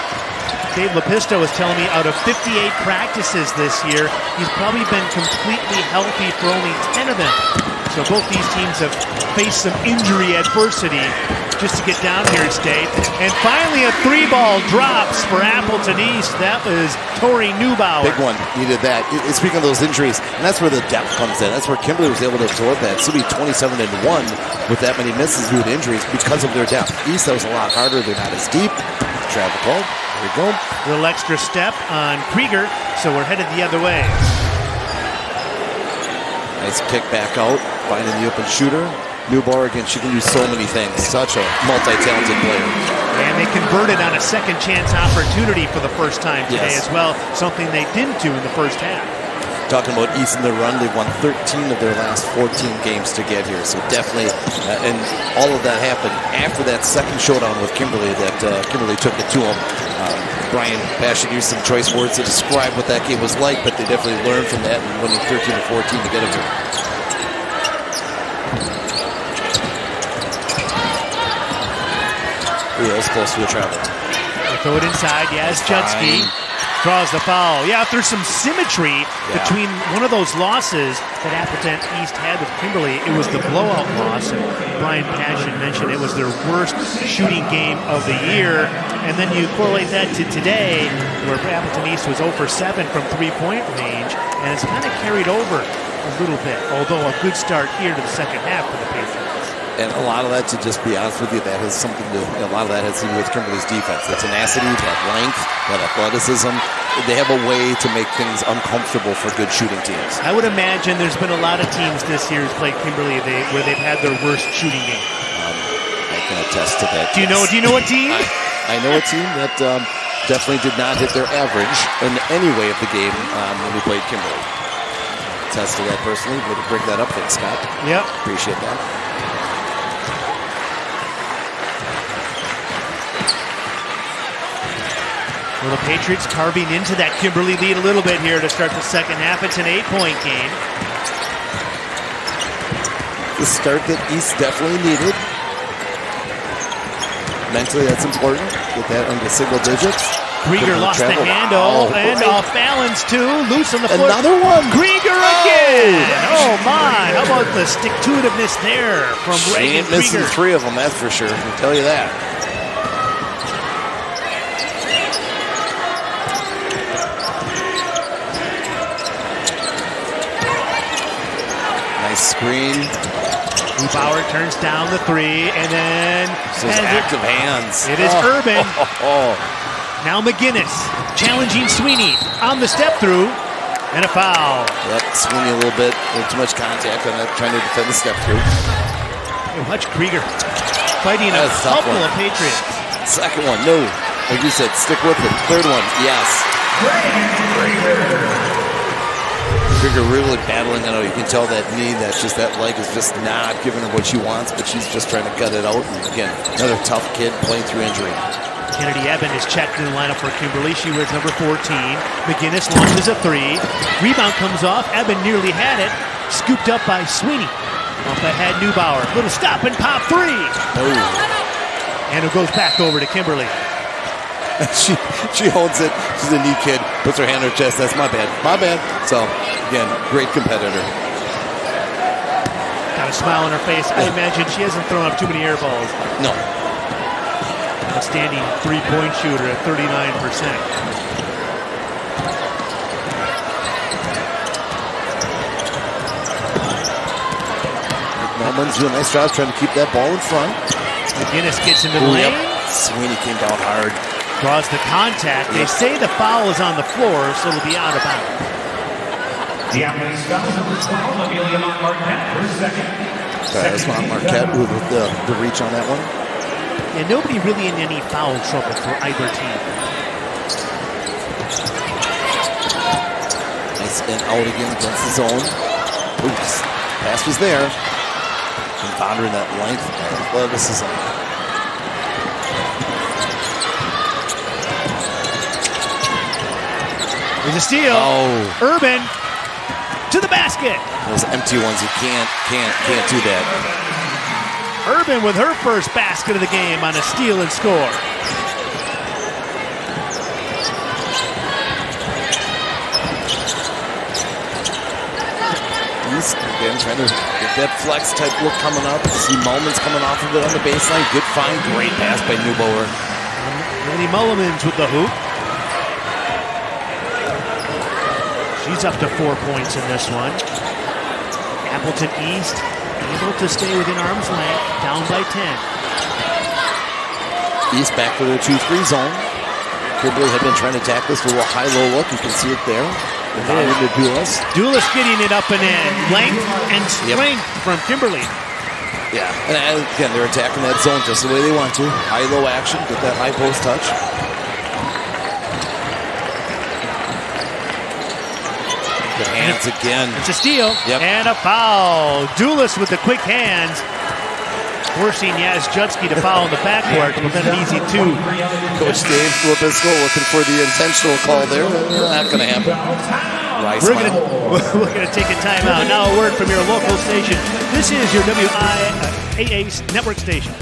S2: Dave Lepisto was telling me out of 58 practices this year, he's probably been completely healthy for only 10 of them. So both these teams have faced some injury adversity just to get down here at state. And finally a 3-ball drops for Appleton East. That was Tori Neubauer.
S3: Big one, needed that. Speaking of those injuries, and that's where the depth comes in. That's where Kimberly was able to absorb that. So be 27-1 with that many misses due to injuries because of their depth. East, that was a lot harder. They're not as deep. Travel call. There we go.
S2: A little extra step on Krieger, so we're headed the other way.
S3: Nice kick back out, finding the open shooter. Neubauer, again, she can do so many things. Such a multi-talented player.
S2: And they converted on a second chance opportunity for the first time today as well, something they didn't do in the first half.
S3: Talking about East in the run, they've won 13 of their last 14 games to get here. So definitely, and all of that happened after that second showdown with Kimberly that Kimberly took it to them. Brian Passion used some choice words to describe what that game was like, but they definitely learned from that and winning 13-14 to get it here. Yeah, it was close to a travel.
S2: They throw it inside. Yes, Judsky draws the foul. Yeah, if there's some symmetry between one of those losses that Appleton East had with Kimberly, it was the blowout loss. And Brian Passion mentioned it was their worst shooting game of the year. And then you correlate that to today, where Appleton East was 0 for 7 from three-point range, and it's kind of carried over a little bit, although a good start here to the second half for the Patriots.
S3: And a lot of that, to just be honest with you, that has something to, a lot of that has to do with Kimberly's defense. That tenacity, that length, that athleticism. They have a way to make things uncomfortable for good shooting teams.
S2: I would imagine there's been a lot of teams this year who's played Kimberly where they've had their worst shooting game.
S3: I can attest to that.
S2: Do you know what team?
S3: I know a team that definitely did not hit their average in any way of the game when we played Kimberly. Attest to that personally. Way to bring that up, thanks, Scott.
S2: Yep.
S3: Appreciate that.
S2: Well, the Patriots carving into that Kimberly lead a little bit here to start the second half. It's an 8-point game.
S3: The start that East definitely needed. Mentally, that's important. Get that into single digits.
S2: Krieger lost the handle and off balance too. Loose on the foot.
S3: Another one.
S2: Krieger again. Oh my! How about the stick-to-itiveness there from Reagan
S3: Krieger? Missing 3 of them, that's for sure. I can tell you that. Screen.
S2: Neubauer turns down the 3 and then
S3: active hands.
S2: It is Urban. Now McGinnis challenging Sweeney on the step through and a foul.
S3: Yep, Sweeney a little bit too much contact on that, trying to defend the step through.
S2: And watch Krieger fighting a couple of Patriots.
S3: Second one, no. Like you said, stick with it. Third one, yes. Krieger really battling. I know you can tell that knee, that leg is just not giving her what she wants, but she's just trying to gut it out. And again, another tough kid playing through injury.
S2: Kennedy Eben is checked in the lineup for Kimberly. She wears number 14. McGinnis launches a 3. Rebound comes off. Eben nearly had it. Scooped up by Sweeney. Off the head, Neubauer. Little stop and pop 3.
S3: Oh.
S2: And it goes back over to Kimberly.
S3: She holds it. She's a neat kid. Puts her hand on her chest. That's my bad. My bad. So, again, great competitor.
S2: Got a smile on her face. I imagine she hasn't thrown up too many air balls.
S3: No.
S2: Outstanding three-point shooter at 39%.
S3: Norman's doing a nice job trying to keep that ball in front.
S2: McGinnis gets into the lane.
S3: Sweeney came down hard.
S2: Draws the contact. They say the foul is on the floor, so it'll be out of bounds.
S4: The Appleton's foul number 12, Amelia Marquette for second.
S3: That's not Marquette with the reach on that one.
S2: And nobody really in any foul trouble for either team.
S3: Nice and out again against the zone. Oops. Pass was there. And pondering that length and athleticism.
S2: There's a steal.
S3: Oh.
S2: Urban to the basket.
S3: Those empty ones, you can't do that.
S2: Urban with her first basket of the game on a steal and score.
S3: He's again trying to get that flex type look coming up. See Mullman's coming off of it on the baseline. Good find, great pass by Neubauer.
S2: Annie Mullimans with the hoop. She's up to 4 points in this one. Appleton East able to stay within arm's length, down by 10.
S3: East back to the 2-3 zone. Kimberly had been trying to attack this with a high-low look. You can see it there. Into Duelis.
S2: Duelis getting it up and in. Length and strength from Kimberly.
S3: Yeah, and again, they're attacking that zone just the way they want to. High-low action, get that high post touch. Good hands again.
S2: It's a steal and a foul. Duelis with the quick hands. Forcing Yazjutsky to foul in the backcourt, but then an easy two.
S3: Coach Dave Flipisco looking for the intentional call there. Not going to happen.
S2: We're going to take a timeout. Now a word from your local station. This is your WIAA network station.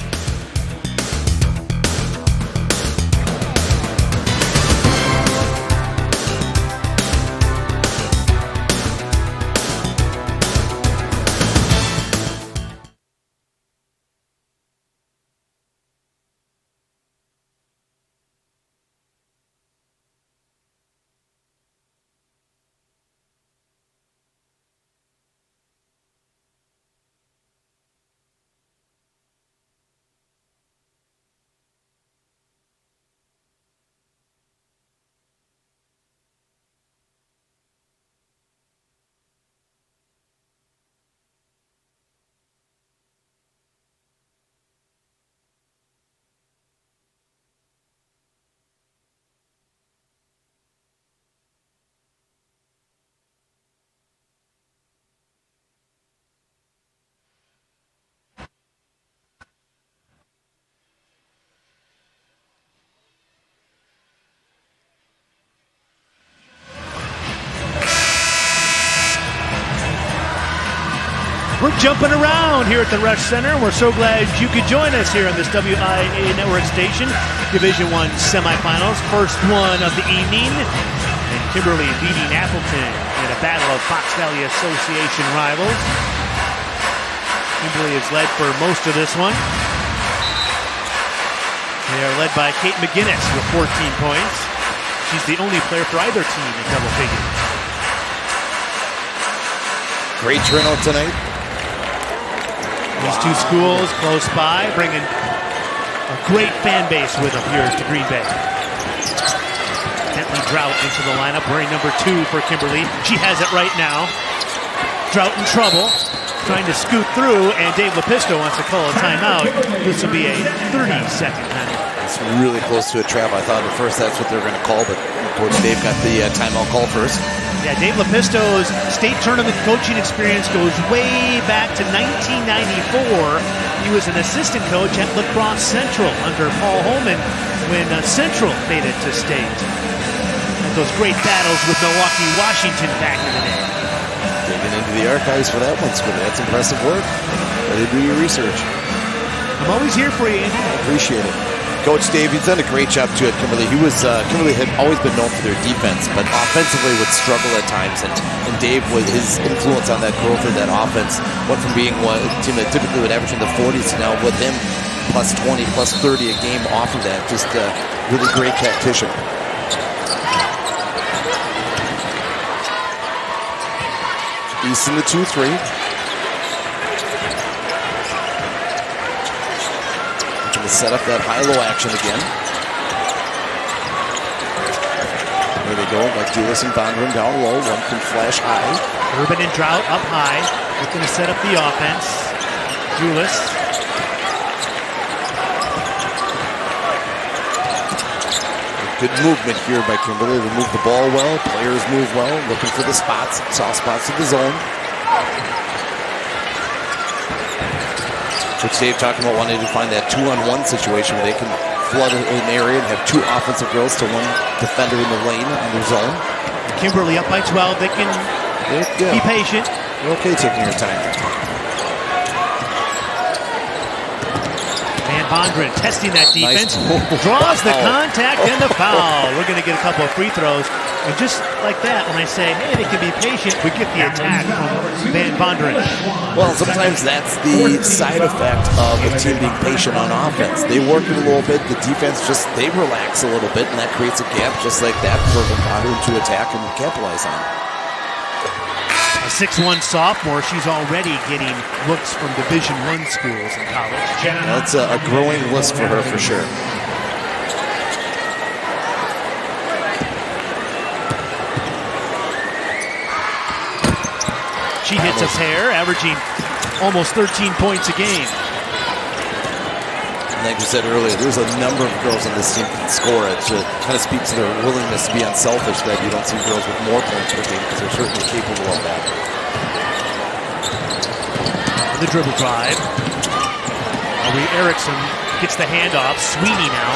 S2: We're jumping around here at the Rush Center. We're so glad you could join us here on this WIAA network station. Division I semifinals, first one of the evening. And Kimberly beating Appleton in a battle of Fox Valley Association rivals. Kimberly has led for most of this one. They are led by Kate McGinnis with 14 points. She's the only player for either team in double figures.
S3: Great turnout tonight.
S2: These two schools close by, bringing a great fan base with them here to Green Bay. Bentley Drought into the lineup, wearing number 2 for Kimberly. She has it right now. Drought in trouble, trying to scoot through, and Dave Lepisto wants to call a timeout. This will be a 30-second timeout.
S3: It's really close to a trap. I thought at first that's what they were going to call, but Coach Dave got the timeout call first.
S2: Yeah, Dave Lepisto's state tournament coaching experience goes way back to 1994. He was an assistant coach at La Crosse Central under Paul Holman when Central made it to state. And those great battles with Milwaukee, Washington back in the day.
S3: Digging into the archives for that one, Squid. That's impressive work. Ready to do your research.
S2: I'm always here for you, Andy.
S3: I appreciate it. Coach Dave, he's done a great job too at Kimberly. Kimberly had always been known for their defense, but offensively would struggle at times. And Dave, with his influence on that growth of that offense, went from being a team that typically would average in the 40s to now with him plus 20, plus 30 a game off of that. Just a really great tactician. East in the 2-3. Looking to set up that high-low action again. There they go, like Dulis and Bondren down low. One can flash high.
S2: Urban and Drought up high. Looking to set up the offense. Dulis.
S3: Good movement here by Kimberly. They move the ball well. Players move well. Looking for the spots. Soft spots in the zone. Coach Dave talking about wanting to find that 2-on-1 situation where they can flood an area and have two offensive girls to one defender in the lane on their zone.
S2: Kimberly up by 12. They can be patient.
S3: You're okay taking your time.
S2: Van Vondren testing that defense.
S3: Nice.
S2: Draws the contact and the foul. We're going to get a couple of free throws. And just like that, when I say, hey, they can be patient, we get the attack from Van Vondren.
S3: Well, sometimes that's the side effect of a team being patient on offense. They work it a little bit. The defense they relax a little bit, and that creates a gap just like that for Van Vondren to attack and capitalize on.
S2: A 6'1 sophomore, she's already getting looks from Division I schools in college.
S3: That's a growing list for her for sure.
S2: She hits a pair, averaging almost 13 points a game.
S3: And like we said earlier, there's a number of girls on this team that can score. It kind of speaks to their willingness to be unselfish that you don't see girls with more points per game because they're certainly capable of that.
S2: The dribble drive. Marie Erickson gets the handoff. Sweeney now.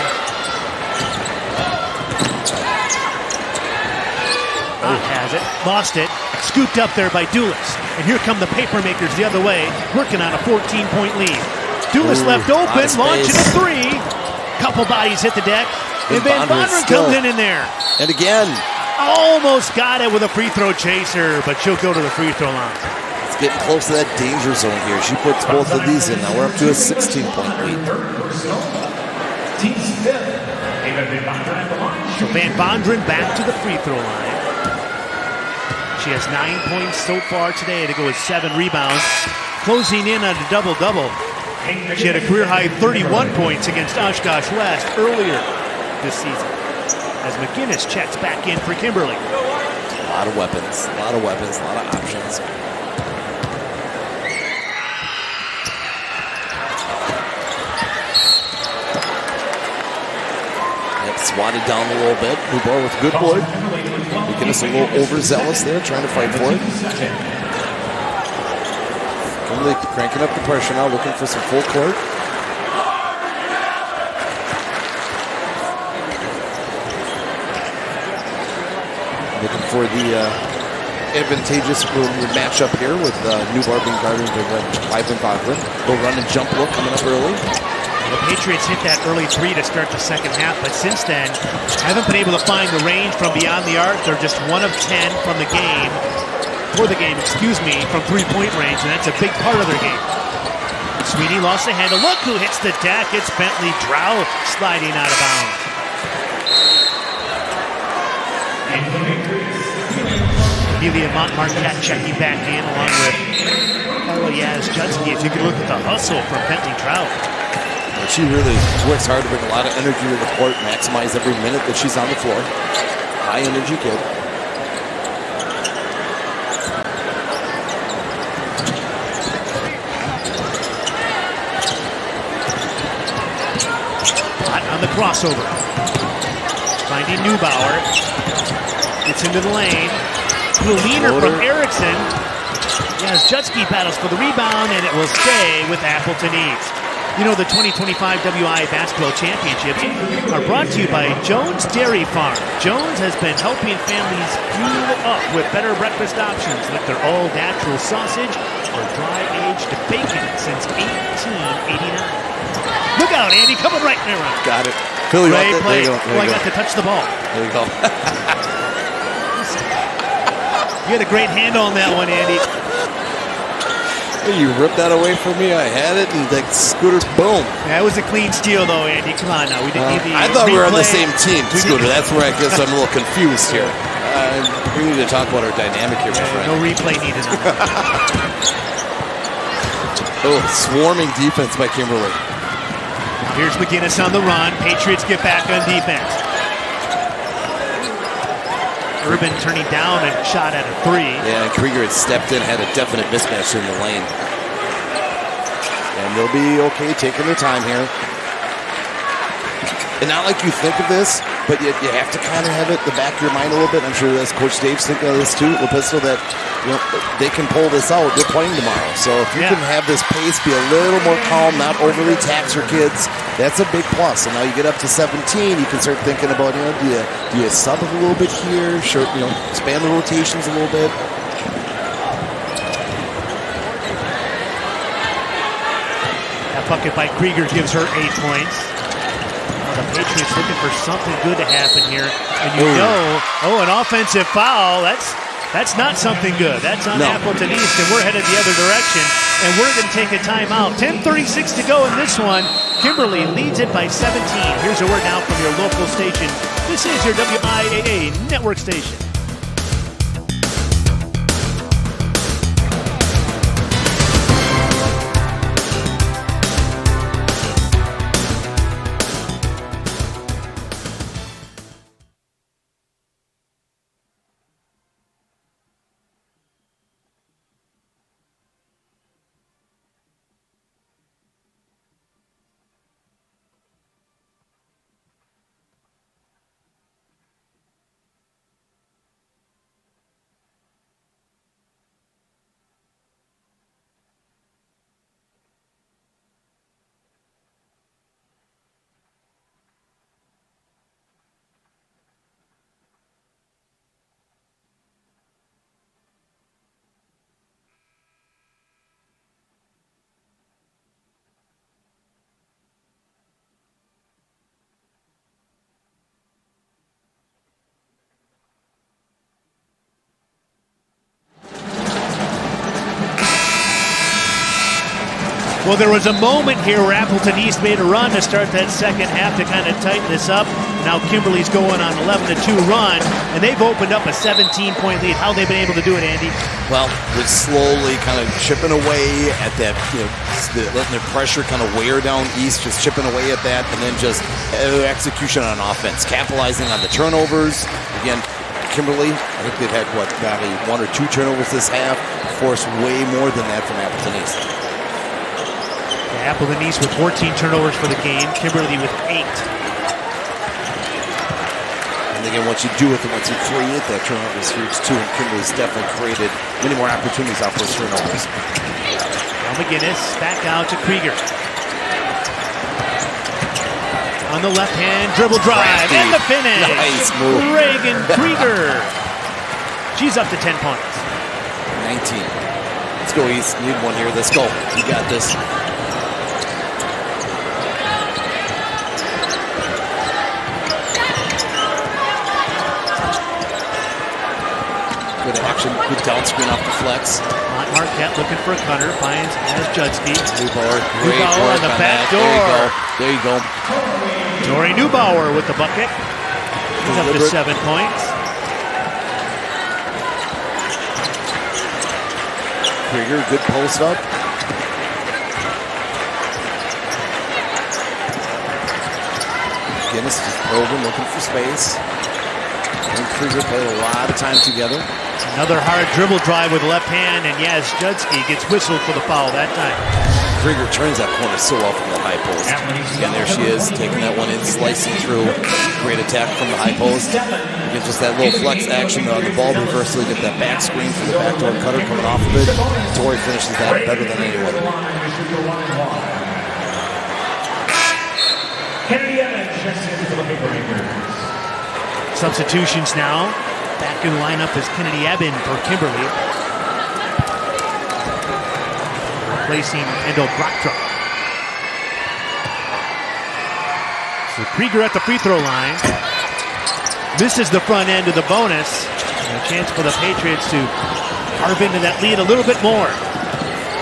S2: Has it. Lost it. Scooped up there by Dulis. And here come the papermakers the other way, working on a 14-point lead. Dulis left open, launching a three. Couple bodies hit the deck. And Van Vondren comes in there.
S3: And again.
S2: Almost got it with a free throw chaser, but she'll go to the free throw line.
S3: It's getting close to that danger zone here. She puts both of these in. Now we're up to a 16-point lead.
S2: So Van Vondren back to the free throw line. She has 9 points so far today to go with 7 rebounds. Closing in on a double-double. She had a career-high 31 points against Oshkosh West earlier this season. As McGinnis checks back in for Kimberly.
S3: A lot of weapons, a lot of options. Swatted down a little bit. New ball with good wood. Making us a little overzealous there, trying to fight for it. Kimberly cranking up the pressure now, looking for some full court. Looking for the advantageous matchup here with Newbar being guarded by Van Vondren. Little run and jump look coming up early.
S2: The Patriots hit that early three to start the second half, but since then, haven't been able to find the range from beyond the arc. They're just 1 of 10 from the game, from three-point range, and that's a big part of their game. Sweeney lost the handle. Look who hits the deck. It's Bentley Drow sliding out of bounds. Amelia Marquette checking back in along with Carla Judski. If you could look at the hustle from Bentley Drow.
S3: She really works hard to bring a lot of energy to the court, maximize every minute that she's on the floor. High energy kid.
S2: Hot on the crossover. Finding Neubauer. Gets into the lane. Little leaner from Erickson. Judski battles for the rebound, and it will stay with Appleton East. You know, the 2025 WIAA Basketball Championships are brought to you by Jones Dairy Farm. Jones has been helping families fuel up with better breakfast options like their all-natural sausage or dry-aged bacon since 1889. Look out, Andy, coming right in around.
S3: Got it. Philly,
S2: Great play.
S3: I
S2: got to touch the ball.
S3: There you go.
S2: You had a great handle on that one, Andy.
S3: You ripped that away from me. I had it, and the scooter, boom.
S2: That was a clean steal, though, Andy. Come on now. We didn't need the
S3: I thought we were on the
S2: replay.
S3: same team, Scooter. That's where I guess I'm a little confused here. We need to talk about our dynamic here, my friend.
S2: No replay needed on that.
S3: Oh, swarming defense by Kimberly.
S2: Here's McGinnis on the run. Patriots get back on defense. Urban turning down a shot at a 3.
S3: Yeah, and Krieger had stepped in, had a definite mismatch in the lane. And they'll be okay taking their time here. And not like you think of this, but you have to kind of have it in the back of your mind a little bit. I'm sure that's Coach Dave's thinking of this too, Lepisto, that they can pull this out. They're playing tomorrow. So if you can have this pace be a little more calm, not overly tax your kids, that's a big plus. And now you get up to 17, you can start thinking about, do you sub it a little bit here? Sure, expand the rotations a little bit.
S2: That bucket by Krieger gives her 8 points. The Patriots looking for something good to happen here. And an offensive foul. That's not something good. That's on Appleton East, and we're headed the other direction. And we're going to take a timeout. 10:36 to go in this one. Kimberly leads it by 17. Here's a word now from your local station. This is your WIAA network station. Well, there was a moment here where Appleton East made a run to start that second half to kind of tighten this up. Now Kimberly's going on an 11-2 run, and they've opened up a 17-point lead. How have they been able to do it, Andy?
S3: Well, they're slowly kind of chipping away at that, letting their pressure kind of wear down East, just chipping away at that, and then just execution on offense, capitalizing on the turnovers. Again, Kimberly, I think they've had, probably 1 or 2 turnovers this half, forced way more than that from Appleton East.
S2: Appleton East with 14 turnovers for the game. Kimberly with 8.
S3: And again, once you do it, once you create that turnovers here, it's 2, and Kimberly's definitely created many more opportunities off those turnovers.
S2: Now McGinnis back out to Krieger. On the left hand, dribble drive, and the finish.
S3: Nice move.
S2: Reagan Krieger. She's up to 10 points.
S3: 19. Let's go, East. Need one here. Let's go. You got this. Good action, good down screen off the flex.
S2: Marquette looking for a cutter, finds Judsky.
S3: Neubauer, great work
S2: on the back door.
S3: There you go.
S2: Tori Neubauer with the bucket. She's up to 7 points.
S3: Krieger, good post up. Guinness just probing, looking for space. And Krieger played a lot of time together.
S2: Another hard dribble drive with left hand, and yes, Judsky gets whistled for the foul that time.
S3: Krieger turns that corner so well from the high post. Again, there she is, taking that one in, slicing through. Great attack from the high post. Again, just that little flex action on the ball reversal. Get that back screen from the backdoor cutter coming off of it. Tori finishes that better than anyone.
S2: Substitutions now. Back in the lineup is Kennedy Eben for Kimberly. Replacing Endo Brockdrup. So Krieger at the free throw line. Misses the front end of the bonus. And a chance for the Patriots to carve into that lead a little bit more.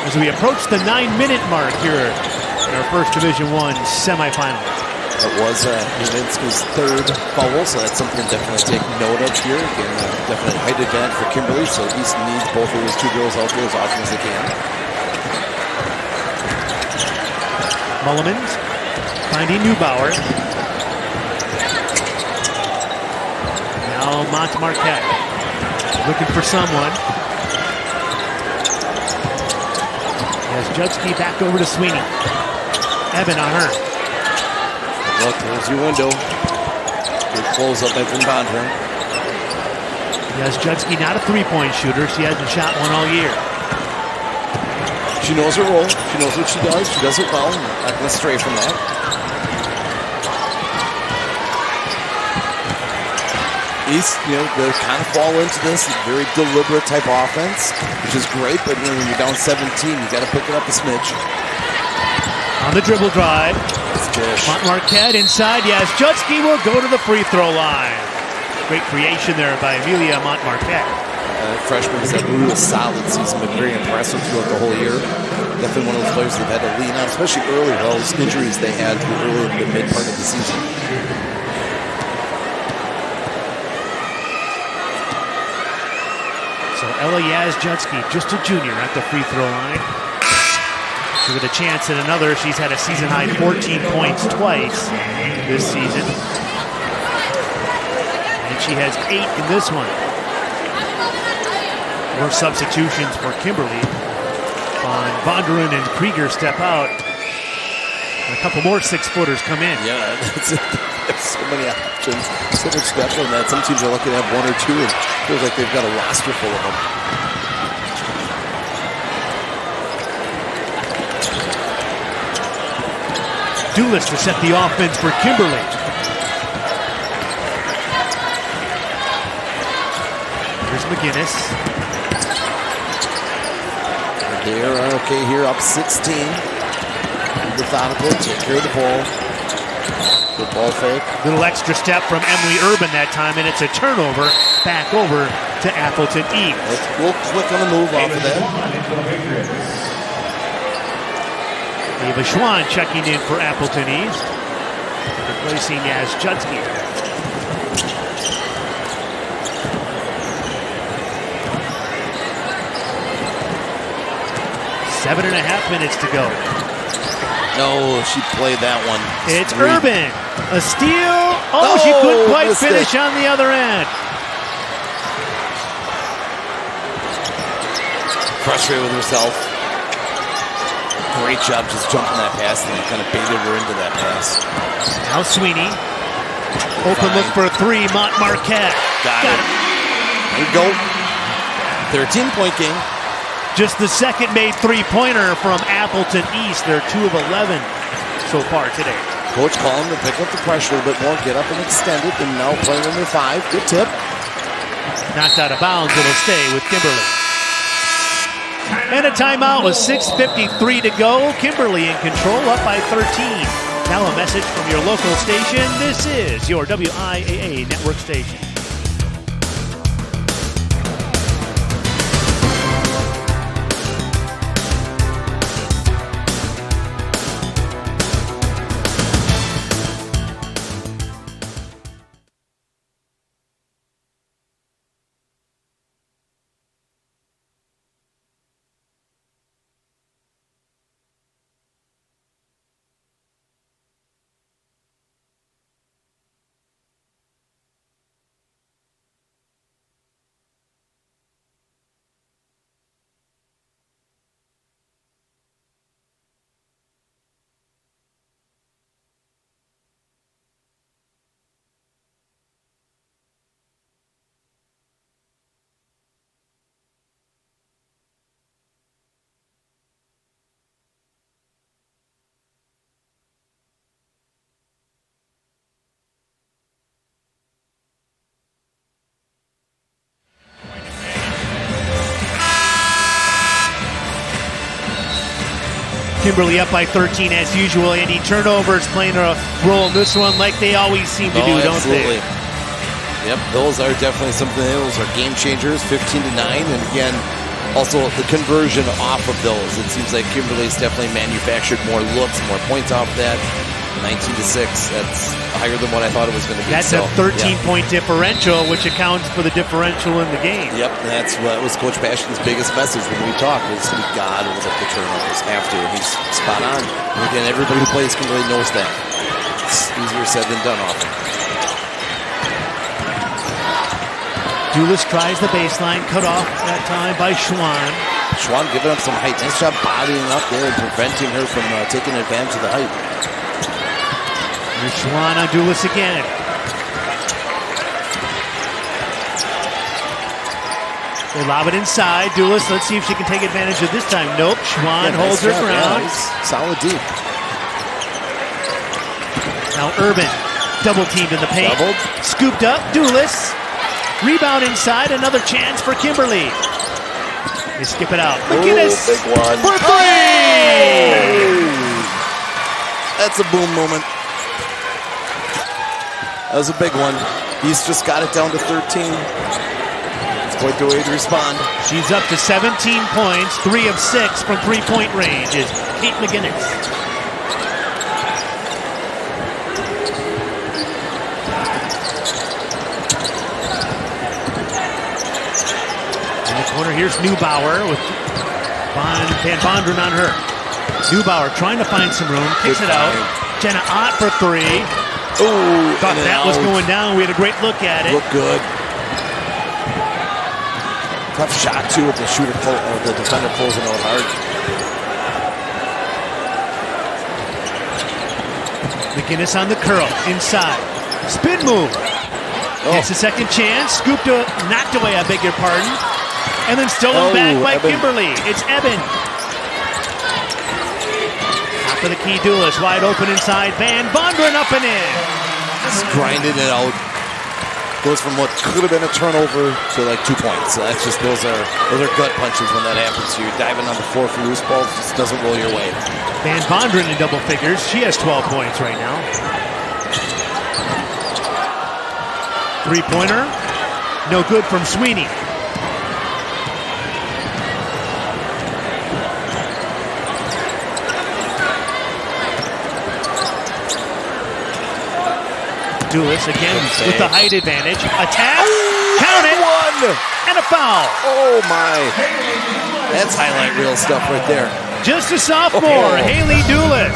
S2: as we approach the 9-minute mark here in our first Division I semifinal.
S3: It was Levinsky's third foul, so that's something to definitely take note of here. Again, definitely a height advantage for Kimberly, so East needs both of those two girls out there as often as they can.
S2: Mullimans finding Neubauer. Now Marquette looking for someone. As Judski back over to Sweeney. Evan on her.
S3: Look, there's your window. Good close up by Van Bondren.
S2: Yes, Judski not a three-point shooter. She hasn't shot one all year.
S3: She knows her role. She knows what she does. She does it well. Not going to stray from that. East, they kind of fall into this very deliberate type offense, which is great, but when you're down 17, you got to pick it up a smidge.
S2: On the dribble drive. Marquette inside. Yes, Judski will go to the free throw line. Great creation there by Amelia Marquette.
S3: Freshman has had a real solid season, been very impressive throughout the whole year. Definitely one of those players they've had to lean on, especially early, with all those injuries they had early in the mid part of the season.
S2: So Ella Judski, just a junior at the free throw line. So with a chance at another, she's had a season-high 14 points twice this season. And she has 8 in this one. More substitutions for Kimberly. Bondren and Krieger step out. And a couple more 6-footers come in.
S3: Yeah, there's so many options, so much depth on that. Some teams are lucky to have 1 or 2, and it feels like they've got a roster full of them.
S2: Dulis to set the offense for Kimberly. Here's McGinnis.
S3: They're okay here, up 16. Methodical, take care of the ball. Good ball fake.
S2: Little extra step from Emily Urban that time, and it's a turnover back over to Appleton East.
S3: We'll click on the move off of that.
S2: Ava Schwann checking in for Appleton East, replacing Judski. Seven and a half minutes to go.
S3: No, she played that one.
S2: It's Urban. A steal. Oh, she couldn't quite finish on the other end.
S3: Frustrated with herself. Great job just jumping that pass, and he kind of baited her into that pass.
S2: Now Sweeney. Open look for a 3. Marquette.
S3: Got it. There we go. 13-point game.
S2: Just the second made three-pointer from Appleton East. They're 2 of 11 so far today.
S3: Coach calling to pick up the pressure a little bit more, get up and extend it, and now playing under 5. Good tip.
S2: Knocked out of bounds. It'll stay with Kimberly. And a timeout with 6:53 to go. Kimberly in control, up by 13. Now a message from your local station. This is your WIAA network station. Kimberly up by 13 as usual. Andy, turnovers playing a role in this one like they always seem to do, don't they?
S3: Yep, those are definitely something. Those are game changers, 15-9. And again, Also, the conversion off of those. It seems like Kimberly's definitely manufactured more looks, more points off that. 19-6. That's higher than what I thought it was going to be.
S2: That's a 13-point differential, which accounts for the differential in the game.
S3: Yep, that's what was Coach Passion's biggest message when we talked was we got to limit the turnovers after, and he's spot on. And again, everybody who plays Kimberly knows that. It's easier said than done often.
S2: Dulis tries the baseline, cut off that time by Schwann.
S3: Schwann giving up some height. Nice job bodying up there and preventing her from taking advantage of the height.
S2: Here's Schwann on Dulis again. They lob it inside. Dulis, let's see if she can take advantage of this time. Nope. Schwann holds her ground.
S3: Yeah, solid deep.
S2: Now Urban, double teamed in the paint.
S3: Doubled.
S2: Scooped up. Dulis. Rebound inside. Another chance for Kimberly. They skip it out. McGinnis
S3: big one.
S2: for three.
S3: That's a boom moment. That was a big one. He's just got it down to 13. It's quite the way to respond.
S2: She's up to 17 points, 3 of 6 from three-point range is Kate McGinnis. In the corner, here's Neubauer with Van Bondren on her. Neubauer trying to find some room, kicks it out. Jenna Ott for three.
S3: Ooh,
S2: thought that was going down. We had a great look at it.
S3: Looked good. Tough shot, too, with the shooter, the defender closing out hard.
S2: McGinnis on the curl, inside. Spin move. Gets a second chance. Scooped, knocked away, I beg your pardon. And then stolen back by
S3: Eben.
S2: Kimberly. It's Eben. For the key Dulis, wide open inside. Van Bondren up and in.
S3: Just grinding it out. Goes from what could have been a turnover to like 2 points. So that's just those are gut punches when that happens. You're diving on the floor for loose balls, just doesn't roll your way.
S2: Van Bondren in double figures. She has 12 points right now. Three-pointer, no good from Sweeney. Dulis again with the height advantage. Attack, count it, and a foul.
S3: Oh my, that's highlight reel stuff right there.
S2: Just a sophomore, Haley Dulis.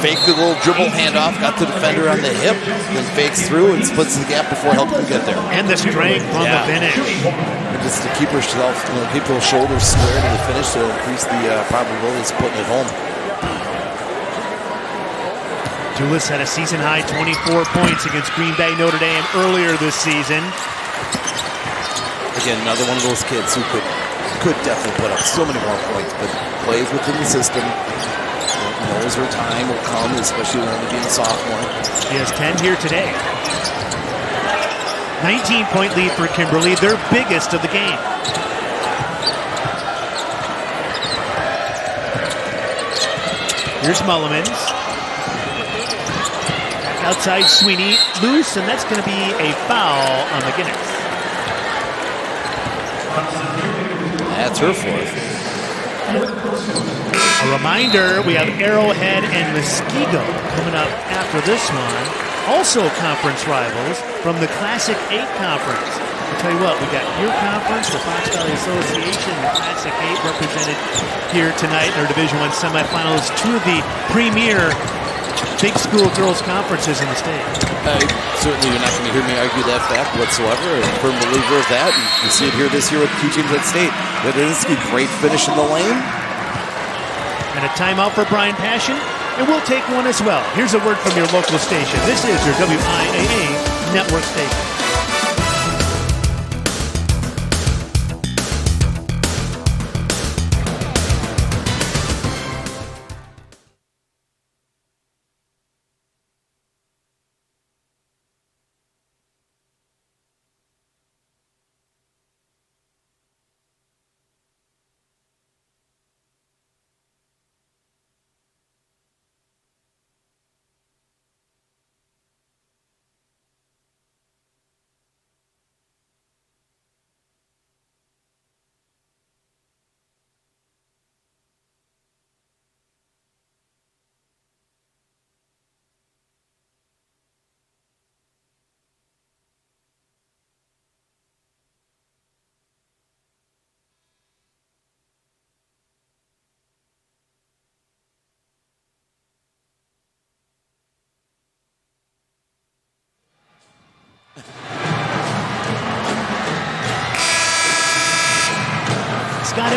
S3: Faked the little dribble handoff, got the defender on the hip, then fakes through and splits the gap before helping him get there.
S2: And the strength on the finish.
S3: And just to keep herself, keep those shoulders square to the finish to increase the probabilities of putting it home.
S2: Dulis had a season-high 24 points against Green Bay Notre Dame earlier this season.
S3: Again, another one of those kids who could definitely put up so many more points, but plays within the system. Knows her time will come, especially when being a sophomore.
S2: She has 10 here today. 19-point lead for Kimberly, their biggest of the game. Here's Mullimans. Outside Sweeney, loose, and that's going to be a foul on McGinnis.
S3: That's her fourth.
S2: A reminder, we have Arrowhead and Muskego coming up after this one. Also conference rivals from the Classic 8 Conference. I'll tell you what, we got your conference, the Fox Valley Association, the Classic 8 represented here tonight in our Division I semifinals. Two of the premier big school girls conferences in the state.
S3: Certainly you're not going to hear me argue that fact whatsoever. I'm a firm believer of that. And you see it here this year with two teams at state. Wadinski, great finish in the lane.
S2: And a timeout for Brian Passion. And we'll take one as well. Here's a word from your local station. This is your WIAA network station.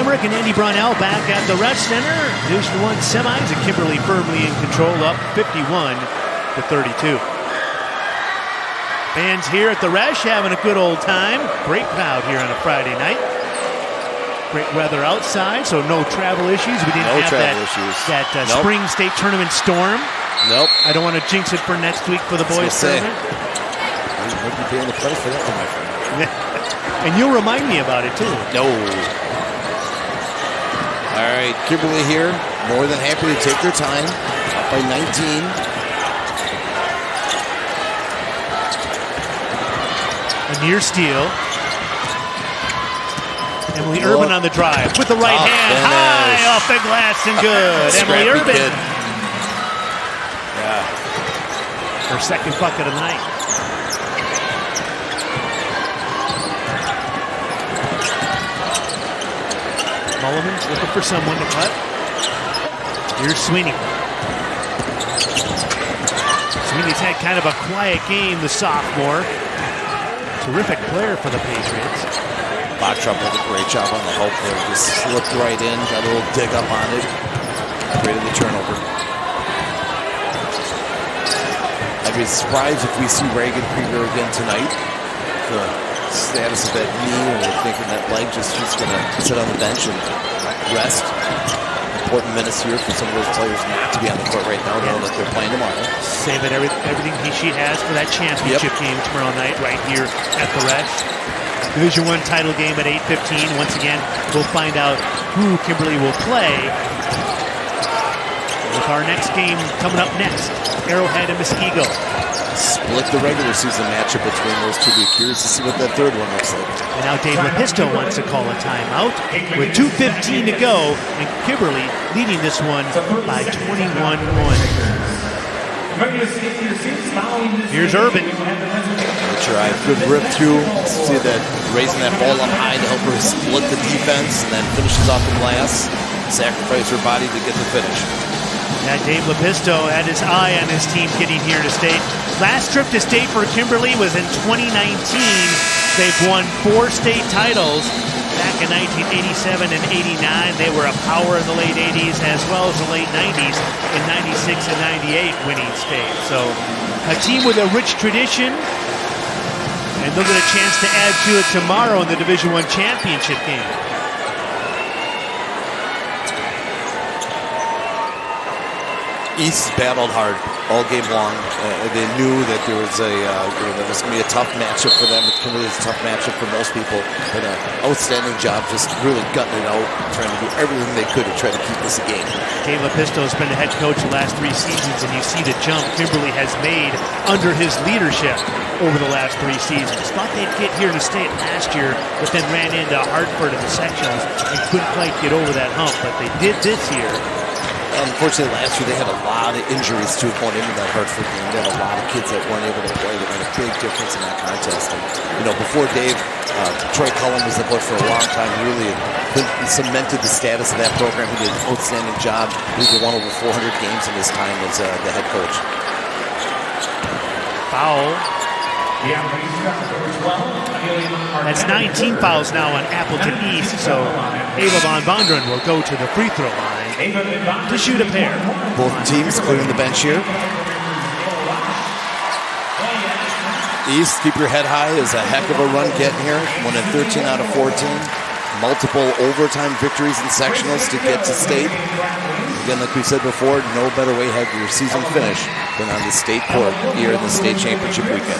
S2: Emmerich and Andy Brownell back at the Resch Center. Division I semis, and Kimberly firmly in control, up 51-32. Fans here at the Resch having a good old time. Great crowd here on a Friday night. Great weather outside, so no travel issues. We didn't have that spring state tournament storm.
S3: Nope.
S2: I don't want to jinx it for next week for the boys tournament.
S3: Might be paying the price for that one, my friend.
S2: And you'll remind me about it, too.
S3: No. All right, Kimberly here, more than happy to take their time, up by 19.
S2: A near steal. Emily Urban on the drive with the right hand, high off the glass and good. Emily Urban.
S3: Kid. Yeah.
S2: Her second bucket of the night. Mulliman's looking for someone to cut. Here's Sweeney. Sweeney's had kind of a quiet game, the sophomore. Terrific player for the Patriots.
S3: Bottrop did a great job on the help there. Just slipped right in, got a little dig up on it. Created the turnover. I'd be surprised if we see Reagan Krieger again tonight. The status of that knee, and we're thinking that leg she's going to sit on the bench and rest. Important minutes here for some of those players not to be on the court right now, knowing that they're playing tomorrow.
S2: Saving everything she has for that championship game tomorrow night right here at the Resch. Division I title game at 8:15. Once again, we'll find out who Kimberly will play with our next game coming up next. Arrowhead and Muskego.
S3: Split the regular season matchup between those two. Be curious to see what that third one looks like.
S2: And now Dave Lepisto wants to call a timeout with 2:15 to go, and Kimberly leading this one by 21-1. Here's Urban.
S3: Drive, good rip through. See that raising that ball up high to help her split the defense, and then finishes off the glass. Sacrifice her body to get the finish.
S2: Yeah, Dave Lepisto had his eye on his team getting here to state. Last trip to state for Kimberly was in 2019. They've won 4 state titles. Back in 1987 and 89, they were a power in the late 80s as well as the late 90s in 96 and 98 winning state. So a team with a rich tradition, and they'll get a chance to add to it tomorrow in the Division I championship game.
S3: East battled hard all game long. They knew that there was that was going to be a tough matchup for them. It really is a tough matchup for most people. But an outstanding job, just really gutting it out, trying to do everything they could to try to keep this a game.
S2: Dave Lepisto has been the head coach the last 3 seasons, and you see the jump Kimberly has made under his leadership over the last 3 seasons. Thought they'd get here to state last year, but then ran into Hartford in the sectionals and couldn't quite get over that hump. But they did this year.
S3: Unfortunately, last year they had a lot of injuries too going into that Hartford game. They had a lot of kids that weren't able to play. That made a big difference in that contest. And, before Dave, Troy Cullen was the coach for a long time. He really cemented the status of that program. He did an outstanding job. He won over 400 games in his time as the head coach.
S2: Foul. That's 19 fouls now on Appleton East. So Ava Von Vonderen will go to the free throw line to shoot a pair.
S3: Both teams clearing the bench here. East, keep your head high, is a heck of a run getting here. Winning 13 out of 14. Multiple overtime victories in sectionals to get to state. Again, like we said before, no better way to have your season finish than on the state court here in the state championship weekend.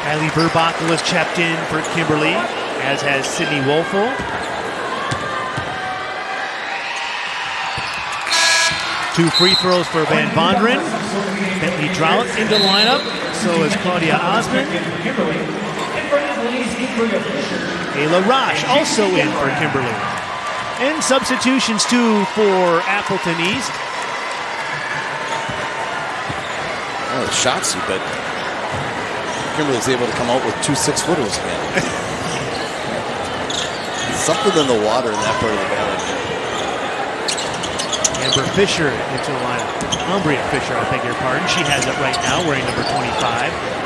S2: Kylie Verbacher has checked in for Kimberly, as has Sydney Wolfel. Two free throws for Van Vonderen. Bentley Trout into the lineup. So is Claudia Osmond. Ayla Roche also in for Kimberly. And substitutions too for Appleton East.
S3: Oh, the shots, but Kimberly's able to come out with 2 6-footers again. Something in the water in that part of the valley.
S2: Amber Fisher into the lineup. Umbria Fisher, I beg your pardon. She has it right now, wearing number 25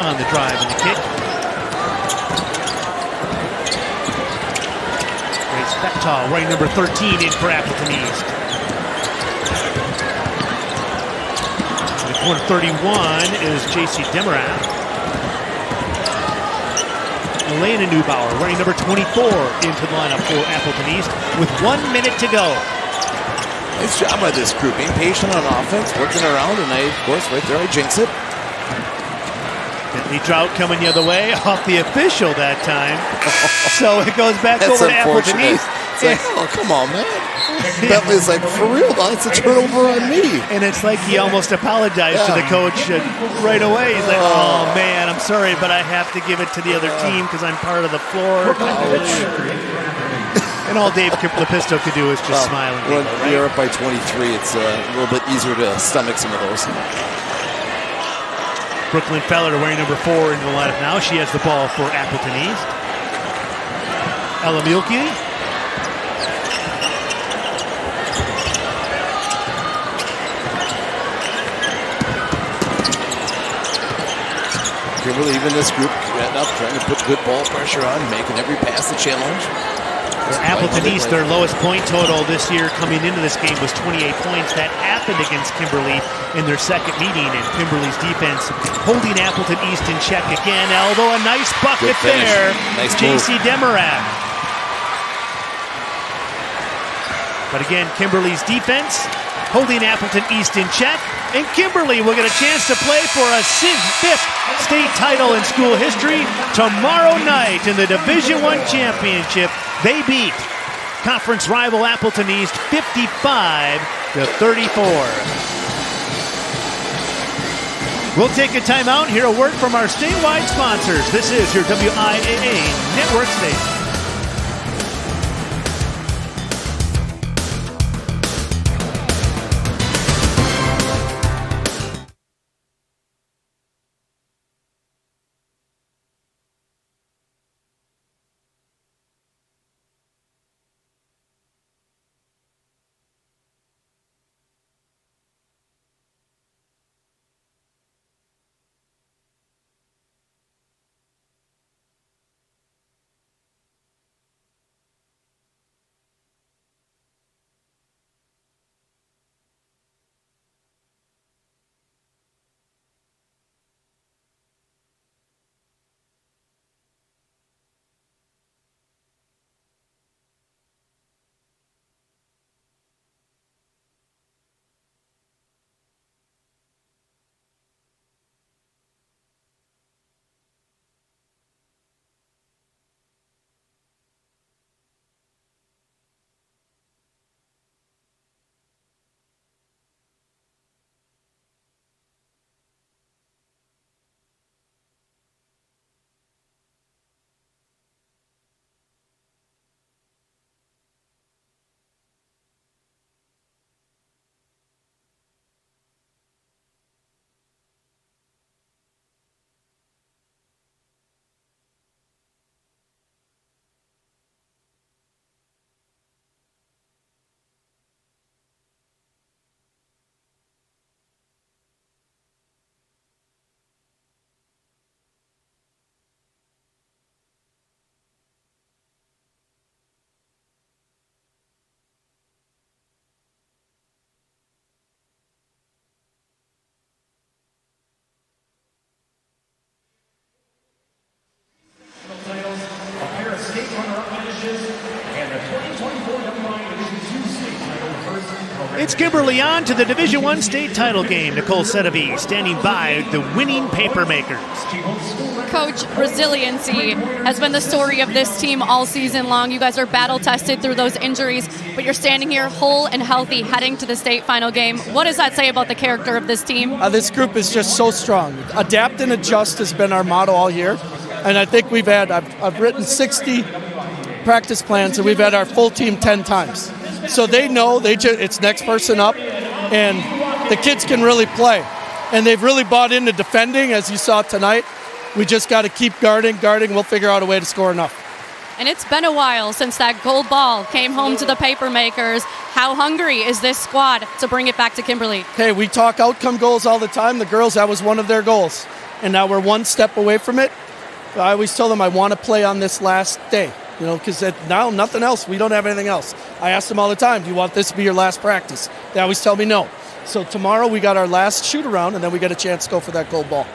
S2: on the drive and the kick. Grace Bechtol wearing number 13 in for Appleton East. With 131 is J.C. Demerath. Elena Neubauer wearing number 24 into the lineup for Appleton East with 1 minute to go.
S3: Nice job by this group. Being patient on offense, working around, and of course, right there, I jinx it.
S2: Bentley Trout coming the other way off the official that time. So it goes back
S3: That's
S2: over to Appleton
S3: unfortunate.
S2: East.
S3: It's like, oh, come on, man. Bentley's like, for real, that's a turnover on me.
S2: And it's like he almost apologized to the coach right away. He's like, oh, man, I'm sorry, but I have to give it to the other team because I'm part of the floor. And all Dave Lepisto could do is just smile. And
S3: when
S2: right?
S3: you're up by 23, it's a little bit easier to stomach some of those.
S2: Brooklyn Feller wearing number 4 into the lineup now. She has the ball for Appleton East. Ella Mielke.
S3: Kimberly, even this group, getting up, trying to put good ball pressure on, making every pass a challenge.
S2: Appleton East, their lowest point total this year coming into this game was 28 points. That happened against Kimberly in their second meeting, and Kimberly's defense holding Appleton East in check again. Although a nice bucket there,
S3: nice
S2: J.C. Demerath. But again, Kimberly's defense holding Appleton East in check, and Kimberly will get a chance to play for a 5th state title in school history tomorrow night in the Division I championship. They beat conference rival Appleton East 55-34. We'll take a timeout, hear a word from our statewide sponsors. This is your WIAA Network Station. It's Kimberly on to the Division I state title game. Nicole Sedevi standing by the winning Papermakers.
S5: Coach, resiliency has been the story of this team all season long. You guys are battle-tested through those injuries, but you're standing here whole and healthy heading to the state final game. What does that say about the character of this team?
S6: This group is just so strong. Adapt and adjust has been our motto all year. And I think we've had, I've written 60 practice plans, and we've had our full team 10 times. So they know it's next person up, and the kids can really play. And they've really bought into defending, as you saw tonight. We just got to keep guarding. We'll figure out a way to score enough.
S5: And it's been a while since that gold ball came home to the Papermakers. How hungry is this squad to bring it back to Kimberly?
S6: Hey, we talk outcome goals all the time. The girls, that was one of their goals. And now we're one step away from it. I always tell them I want to play on this last day. because now nothing else. We don't have anything else. I ask them all the time, do you want this to be your last practice? They always tell me no. So tomorrow we got our last shoot around, and then we get a chance to go for that gold ball.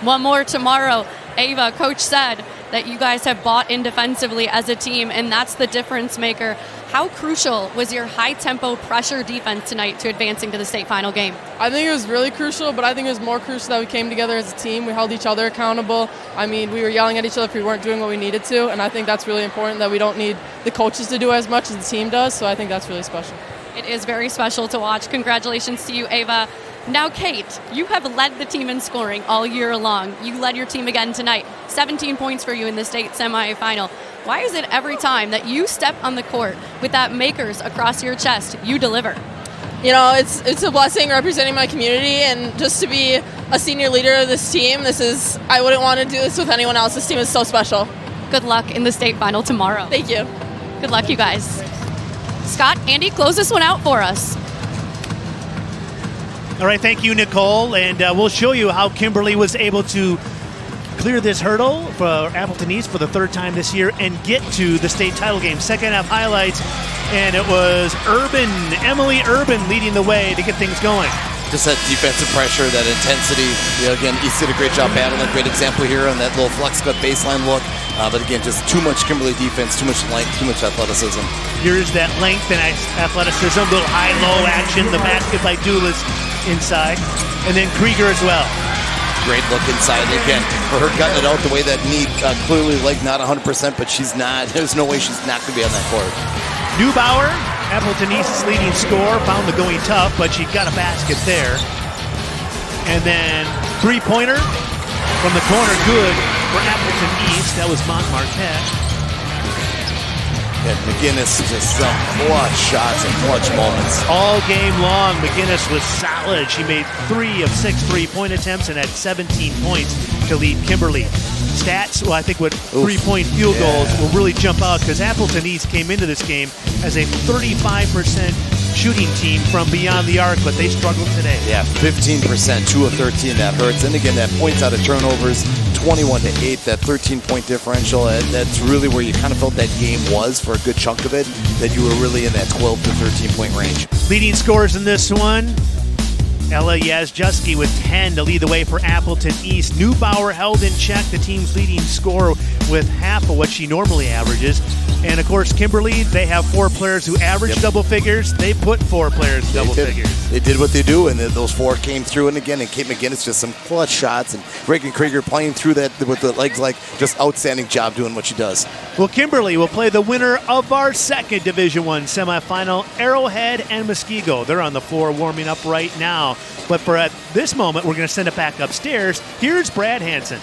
S5: One more tomorrow. Ava, coach said that you guys have bought in defensively as a team, and that's the difference maker. How crucial was your high-tempo pressure defense tonight to advancing to the state final game?
S12: I think it was really crucial, but I think it was more crucial that we came together as a team. We held each other accountable. I mean, we were yelling at each other if we weren't doing what we needed to, and I think that's really important, that we don't need the coaches to do as much as the team does, so I think that's really special.
S5: It is very special to watch. Congratulations to you, Ava. Now, Kate, you have led the team in scoring all year long. You led your team again tonight. 17 points for you in the state semifinal. Why is it every time that you step on the court with that makers across your chest, you deliver?
S12: It's a blessing representing my community, and just to be a senior leader of this team, I wouldn't want to do this with anyone else. This team is so special.
S5: Good luck in the state final tomorrow.
S12: Thank you.
S5: Good luck, you guys. Scott, Andy, close this one out for us.
S2: All right, thank you, Nicole. And we'll show you how Kimberly was able to clear this hurdle for Appleton East for the third time this year and get to the state title game. Second half highlights, and it was Emily Urban leading the way to get things going.
S3: Just that defensive pressure, that intensity. Again, East did a great job battling. Great example here on that little flex cut baseline look. But again, just too much Kimberly defense, too much length, too much athleticism.
S2: Here's that length and athleticism, little high-low action. The basket by Dulas inside, and then Krieger as well.
S3: Great look inside. Again, for her cutting it out the way that knee clearly not 100%, but she's not. There's no way she's not going to be on that court.
S2: Neubauer, Appleton East's leading scorer, found the going tough, but she got a basket there. And then three-pointer from the corner, good for Appleton East. That was Montmarquette.
S3: And McGinnis just some clutch shots and clutch moments.
S2: All game long, McGinnis was solid. She made 3 of 6 three-point attempts and had 17 points to lead Kimberly. Stats, I think with 3-point field goals will really jump out, because Appleton East came into this game as a 35% shooting team from beyond the arc, but they struggled today.
S3: Yeah, 15%, 2 of 13, that hurts. And again, that points out of turnovers, 21-8, that 13-point differential. That's really where you kind of felt that game was for a good chunk of it, that you were really in that 12 to 13-point range.
S2: Leading scorers in this one, Ella Yazjuski with 10 to lead the way for Appleton East. Neubauer held in check the team's leading scorer with half of what she normally averages. And, of course, Kimberly, they have 4 players who average double figures. They put 4 players double figures.
S3: They did what they do, and those 4 came through. And again, and Kate McGinnis, just some clutch shots. And Reagan Krieger playing through that with the legs, just outstanding job doing what she does.
S2: Well, Kimberly will play the winner of our second Division I semifinal, Arrowhead and Muskego. They're on the floor warming up right now. But for at this moment, we're going to send it back upstairs. Here's Brad Hansen.